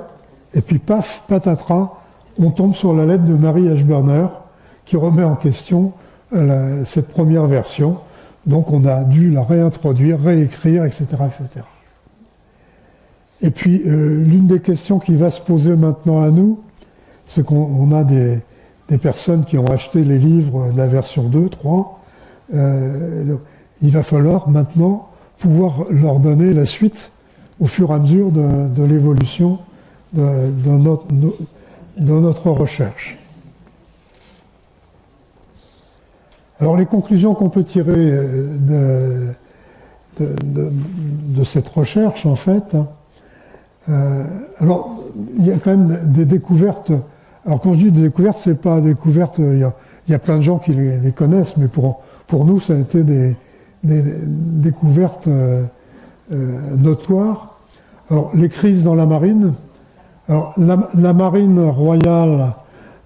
Et puis paf, patatras, on tombe sur la lettre de Marie Ashburner qui remet en question cette première version. Donc on a dû la réintroduire, réécrire, etc., etc. Et puis, l'une des questions qui va se poser maintenant à nous, c'est qu'on a des personnes qui ont acheté les livres de la version 2, 3. Il va falloir maintenant pouvoir leur donner la suite au fur et à mesure de l'évolution de notre recherche. Alors les conclusions qu'on peut tirer de cette recherche, en fait, alors il y a quand même des découvertes. Alors quand je dis des découvertes, c'est pas des découvertes, il y a plein de gens qui les connaissent, mais pour nous, ça a été des découvertes notoires. Alors les crises dans la marine. Alors la marine royale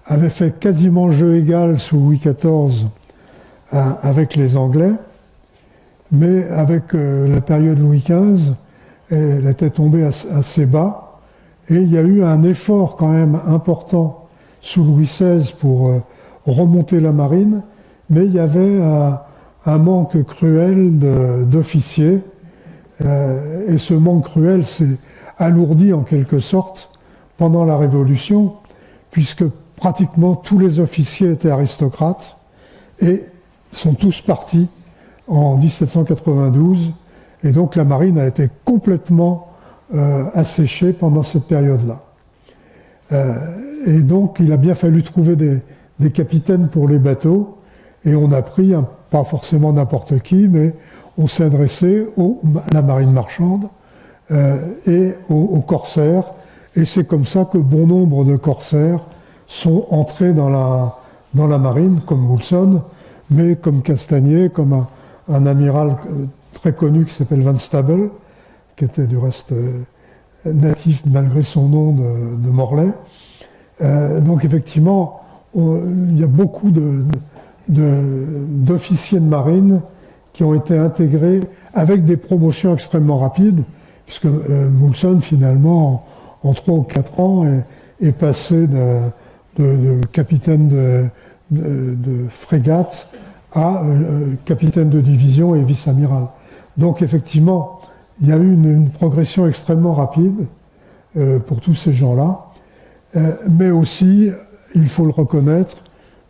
avait fait quasiment jeu égal sous Louis XIV avec les Anglais, mais avec la période Louis XV, elle était tombée assez bas, et il y a eu un effort quand même important sous Louis XVI pour remonter la marine, mais il y avait un manque cruel d'officiers, et ce manque cruel s'est alourdi en quelque sorte pendant la Révolution, puisque pratiquement tous les officiers étaient aristocrates, et sont tous partis en 1792, et donc la marine a été complètement asséchée pendant cette période-là. Et donc il a bien fallu trouver des capitaines pour les bateaux, et on a pris, pas forcément n'importe qui, mais on s'est adressé à la marine marchande et aux corsaires, et c'est comme ça que bon nombre de corsaires sont entrés dans la marine, comme Moulson, mais comme Castagnier, comme un amiral très connu qui s'appelle Van Stabel, qui était du reste natif malgré son nom de Morlaix. Donc effectivement, il y a beaucoup d'officiers de marine qui ont été intégrés avec des promotions extrêmement rapides, puisque Moulson, finalement, en 3 ou 4 ans, est passé de capitaine de frégate à capitaine de division et vice-amiral. Donc effectivement, il y a eu une progression extrêmement rapide pour tous ces gens-là, mais aussi, il faut le reconnaître,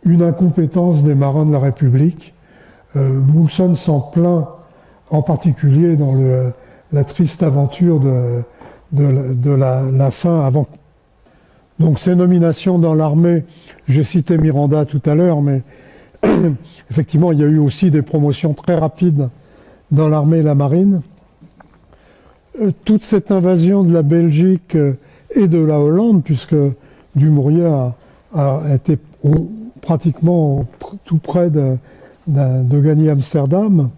une incompétence des marins de la République. Moulson s'en plaint en particulier dans la triste aventure de la fin avant. Donc ces nominations dans l'armée, j'ai cité Miranda tout à l'heure, mais effectivement il y a eu aussi des promotions très rapides dans l'armée et la marine. Toute cette invasion de la Belgique et de la Hollande, puisque Dumouriez a été pratiquement tout près de gagner Amsterdam,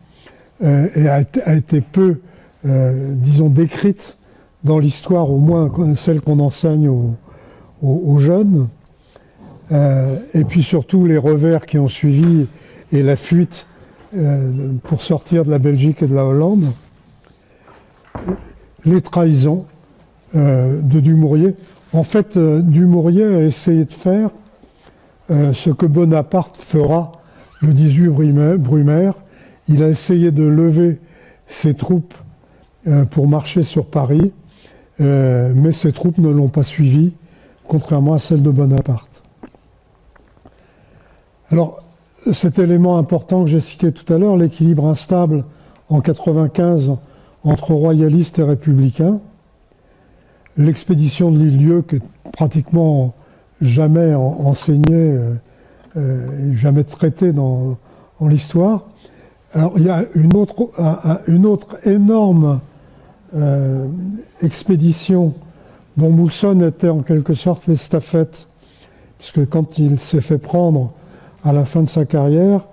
et a été peu, disons, décrite dans l'histoire, au moins celle qu'on enseigne aux jeunes, et puis surtout les revers qui ont suivi et la fuite pour sortir de la Belgique et de la Hollande, les trahisons de Dumouriez. En fait, Dumouriez a essayé de faire ce que Bonaparte fera le 18 Brumaire. Il a essayé de lever ses troupes pour marcher sur Paris, mais ses troupes ne l'ont pas suivi, contrairement à celles de Bonaparte. Alors, cet élément important que j'ai cité tout à l'heure, l'équilibre instable en 1995 entre royalistes et républicains, l'expédition de l'île-Dieu qui est pratiquement jamais enseignée, jamais traitée dans l'histoire. Alors, il y a une autre énorme expédition dont Moulson était en quelque sorte l'estafette, puisque quand il s'est fait prendre à la fin de sa carrière,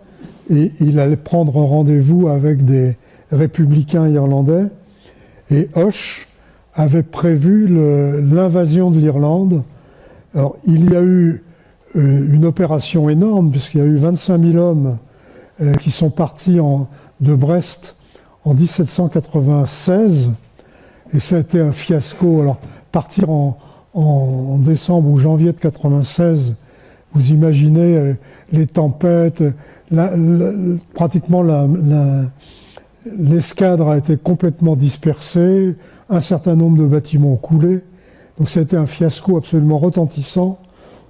et il allait prendre rendez-vous avec des républicains irlandais, et Hoche avait prévu l'invasion de l'Irlande. Alors, il y a eu une opération énorme, puisqu'il y a eu 25 000 hommes qui sont partis de Brest en 1796, et ça a été un fiasco. Alors, partir en décembre ou janvier de 1996, vous imaginez les tempêtes, pratiquement l'escadre a été complètement dispersée, un certain nombre de bâtiments ont coulé. Donc ça a été un fiasco absolument retentissant,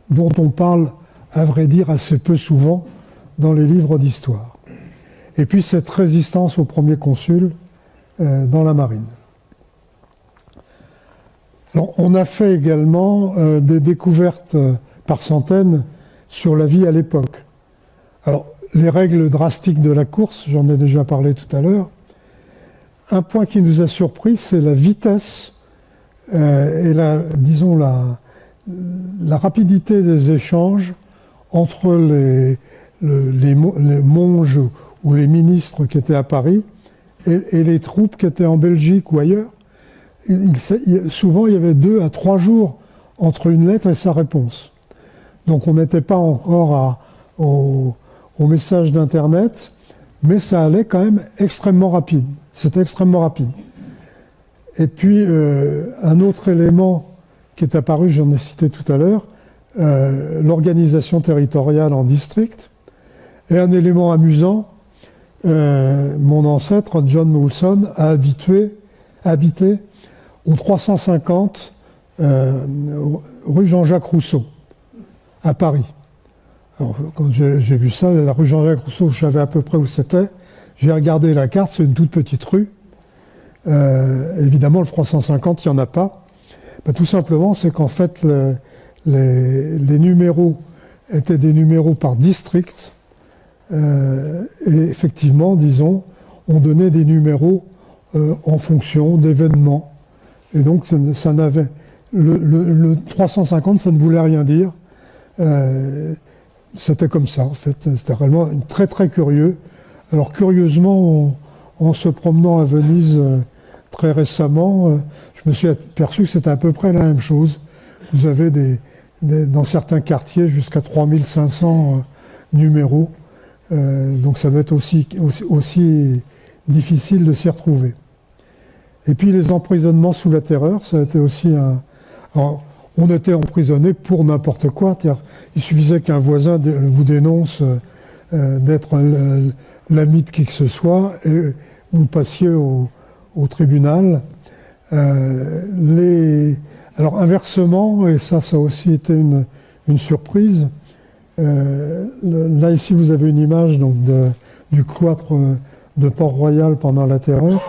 dont on parle, à vrai dire, assez peu souvent dans les livres d'histoire. Et puis cette résistance au premier consul dans la marine. Alors, on a fait également des découvertes par centaines sur la vie à l'époque. Alors, les règles drastiques de la course, j'en ai déjà parlé tout à l'heure. Un point qui nous a surpris, c'est la vitesse et disons la rapidité des échanges entre les monges ou les ministres qui étaient à Paris et les troupes qui étaient en Belgique ou ailleurs. Souvent, il y avait 2 à 3 jours entre une lettre et sa réponse. Donc, on n'était pas encore au message d'Internet, mais ça allait quand même extrêmement rapide. C'était extrêmement rapide. Et puis, un autre élément qui est apparu, j'en ai cité tout à l'heure, l'organisation territoriale en districts. Et un élément amusant, mon ancêtre, John Moulson, a habité au 350 rue Jean-Jacques Rousseau, à Paris. Alors, quand j'ai vu ça, la rue Jean-Jacques Rousseau, je savais à peu près où c'était. J'ai regardé la carte, c'est une toute petite rue. Évidemment, le 350, il n'y en a pas. Ben, tout simplement, c'est qu'en fait, les numéros étaient des numéros par district. Et effectivement, disons, on donnait des numéros en fonction d'événements. Et donc, ça n'avait... Le 350, ça ne voulait rien dire. C'était comme ça, en fait. C'était réellement très, très curieux. Alors, curieusement, en se promenant à Venise très récemment, je me suis aperçu que c'était à peu près la même chose. Vous avez dans certains quartiers jusqu'à 3500 numéros. Donc, ça doit être aussi difficile de s'y retrouver. Et puis les emprisonnements sous la terreur, ça a été aussi Alors, on était emprisonné pour n'importe quoi. Il suffisait qu'un voisin vous dénonce d'être l'ami de qui que ce soit et vous passiez au tribunal. Alors inversement, et ça a aussi été une surprise, là ici vous avez une image donc, du cloître de Port-Royal pendant la terreur.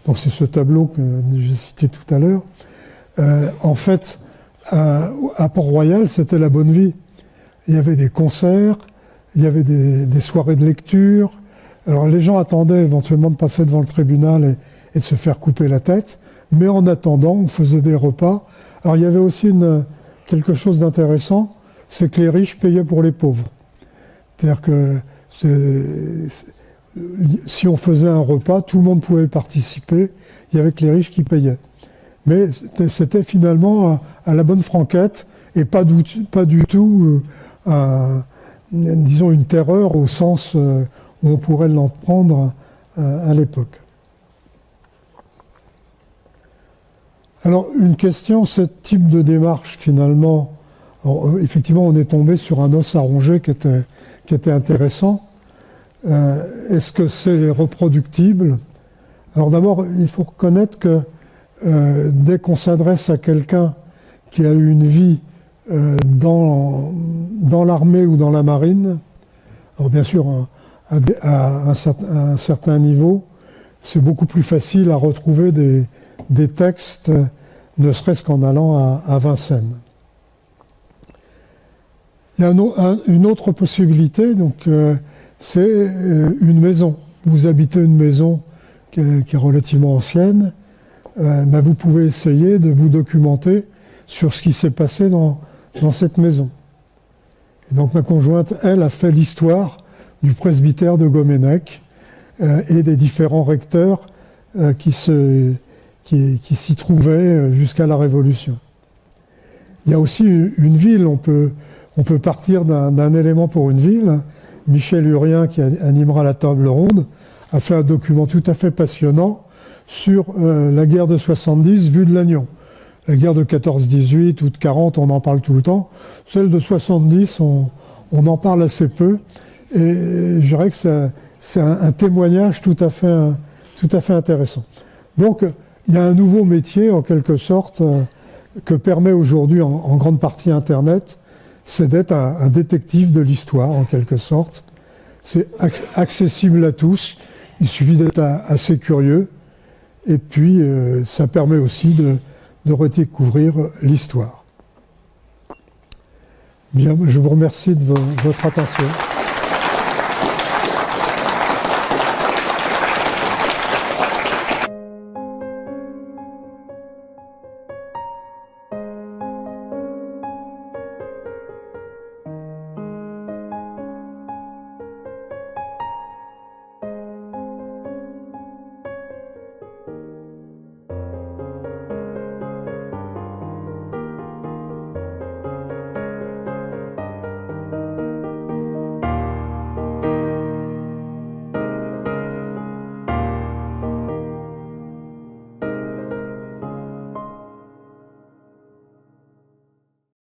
Donc c'est ce tableau que j'ai cité tout à l'heure. En fait, à Port-Royal, c'était la bonne vie. Il y avait des concerts, il y avait des soirées de lecture. Alors les gens attendaient éventuellement de passer devant le tribunal et de se faire couper la tête. Mais en attendant, on faisait des repas. Alors il y avait aussi quelque chose d'intéressant, c'est que les riches payaient pour les pauvres. C'est-à-dire que si on faisait un repas, tout le monde pouvait participer. Il y avait que les riches qui payaient. Mais c'était finalement à la bonne franquette et pas du tout, disons, une terreur au sens où on pourrait l'en prendre à l'époque. Alors, une question, ce type de démarche, finalement, alors, effectivement, on est tombé sur un os à ronger qui était intéressant. Est-ce que c'est reproductible? Alors d'abord, il faut reconnaître que dès qu'on s'adresse à quelqu'un qui a eu une vie dans l'armée ou dans la marine, alors bien sûr à un certain niveau, c'est beaucoup plus facile à retrouver des textes, ne serait-ce qu'en allant à Vincennes. Il y a une autre possibilité, donc c'est une maison. Vous habitez une maison qui est relativement ancienne, ben vous pouvez essayer de vous documenter sur ce qui s'est passé dans cette maison. Et donc ma conjointe, elle, a fait l'histoire du presbytère de Goménec et des différents recteurs qui s'y trouvaient jusqu'à la Révolution. Il y a aussi une ville, on peut partir d'un élément pour une ville. Michel Urien, qui animera la table ronde, a fait un document tout à fait passionnant sur la guerre de 70 vue de Lannion. La guerre de 14-18 ou de 40, on en parle tout le temps. Celle de 70, on en parle assez peu. Et je dirais que c'est un témoignage tout à fait intéressant. Donc, il y a un nouveau métier, en quelque sorte, que permet aujourd'hui en grande partie Internet, c'est d'être un détective de l'histoire, en quelque sorte. C'est accessible à tous, il suffit d'être assez curieux, et puis ça permet aussi de redécouvrir l'histoire. Bien, je vous remercie de votre attention.